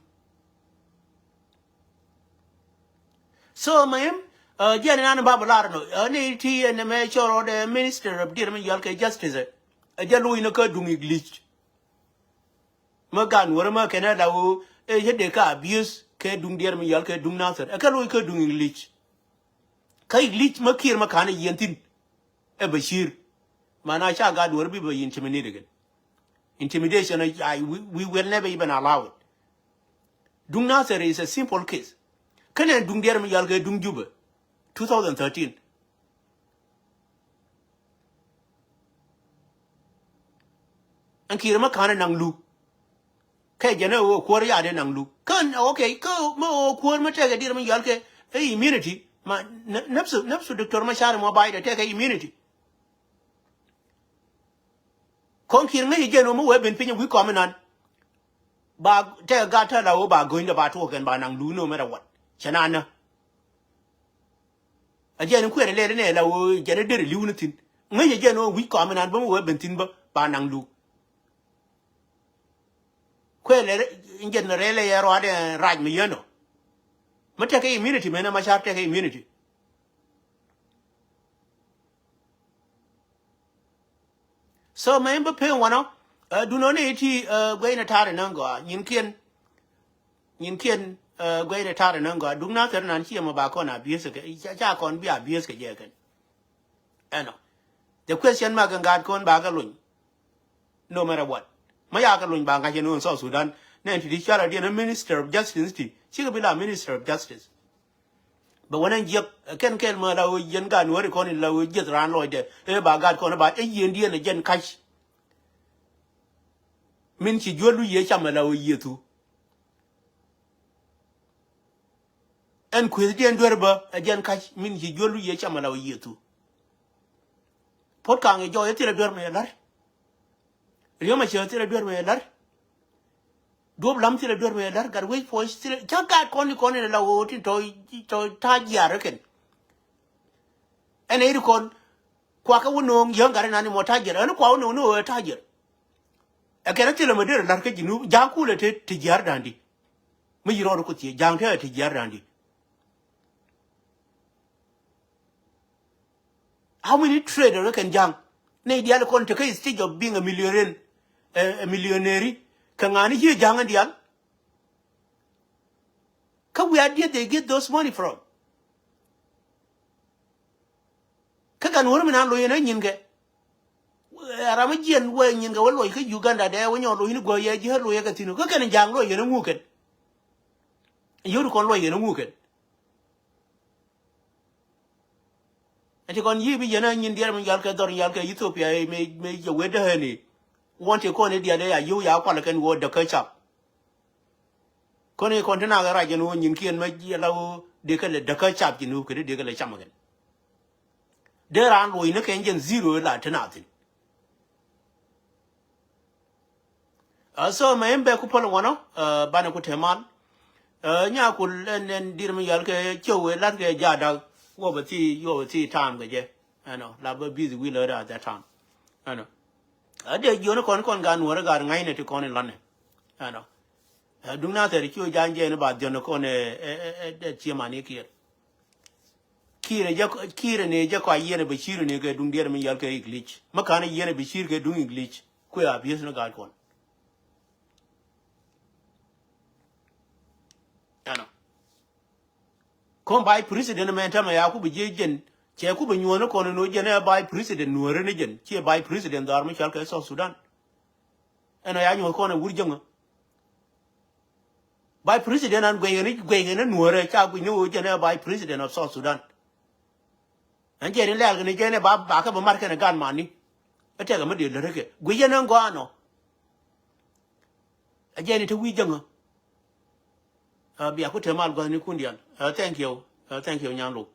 So, ma'am, Jan Babalano, Nati and the mayor or the minister of Dirman Yalka Justice, a Jalu in a Kurdung glitch. Magan, Warama Canada, a Hedeka abuse, Kedung Dirman Yalka Dung Nathan, a Kalu Kurdung glitch. Kai glitch Makir Makana Yentin, a Bashir. Manasha God will be intimidated. Intimidation, we will never even allow it. Dung Nathan is a simple case. Can I dung der yalga dung juba 2013 and kirama kana nang lu kay jana o kwari ade nang lu kan okay ko mo kwar ma tega dir ma yalke immunity ma nafsu doctor ma shar mo bayda tega immunity kon kirma hijeno mo weben pinya wi komenan ba tega gata la o ba going ba to kan ba nang lu no matter what Chanana. A gen queer lady, la o generated lunatin. May a general we common and bomb web and timber, banang lu. Queer in general, and right me, you know. Mataka immunity, man, I must have take immunity. So, my member pay one, do not need to go in a tar and ungo, Yinkin. Gway tar and ungo, do not turn and hear about on abuse, Jack on be abuse again. Ano. The question Magan God con bagalun. No matter what. My agalun banga, you know, in South Sudan, then to the charity and a minister of justice, she will be a minister of justice. But when I can kill murder, young gun, what you call it, low, just ran Lloyd there, about God con about a Indian again cash. Mean she jewelry ye chamala year too. And Christian Dwerber, again catch means he jewelry ye chamala year too. Pot can't enjoy a terrible me a lot. Rioma shall tell a dwerber. do lam ti le do me dar gar wait for still cha ga kon la wo ti to ta ya reken ene ri kon kwa ka wono yang gar na ni mo ta ger ene kwa wono no ta ger e ke ti le me der lar ke jinu ja ku le te ti jar dandi mi yiro ko ti jang te ti jar dandi. How many traders can jang? Nay dial kon take stage of being a millionaire. Kangani here jang and dial. Where did they get those money from? Kakan woman and loyana yinga. Ramajian way yinga will like Uganda there when you're going to go ya loyakatino. Kakan and jang lawyer and mooken. You con lawyer and mooken. And you can ye be yana in German Yalka or Yalka Ethiopia may your weather honey. Want to call it the other you can word the catch up. Kone kontena ga raja no nyin kien ma yelaw de ka le de ka chap ji no ke de ka le cham gan de ran lo ina ken gen zero la tanatin so ma embe ku pol wono bana ku teman nya ku len dir mi yal ke chewe lat ke jada wo ba ti time ga je ano la ba busy we learn at that time ano ade yo no kon ga no ga ngai ne ti kon lan ne ano dung na te chu janje ne ba jono ko ne chiamani kire ne je ko yene be chiru ne ke dung der mi yal ke glitch makana yene be chiru ke dung glitch ko ya bies no ga kon ano kon by president menta ma ya ku be jejen che ku be nyono ko no je ne by president no re ne jen che by president dar mi chal ke South Sudan eno ya nyo ko ne wurjenga by president and gwegene nuore cha gu nyu jene by president of South Sudan anje ne lel ne jene ba ka ba marke ne gan mani ate ga mede le ke gwegene ngo ano ajene to wijanga bi akute mal go ni kundian thank you nyanglo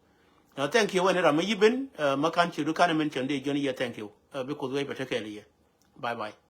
thank you when ra mayiben makan chi du kana men chande joni ya thank you because we betekele bye bye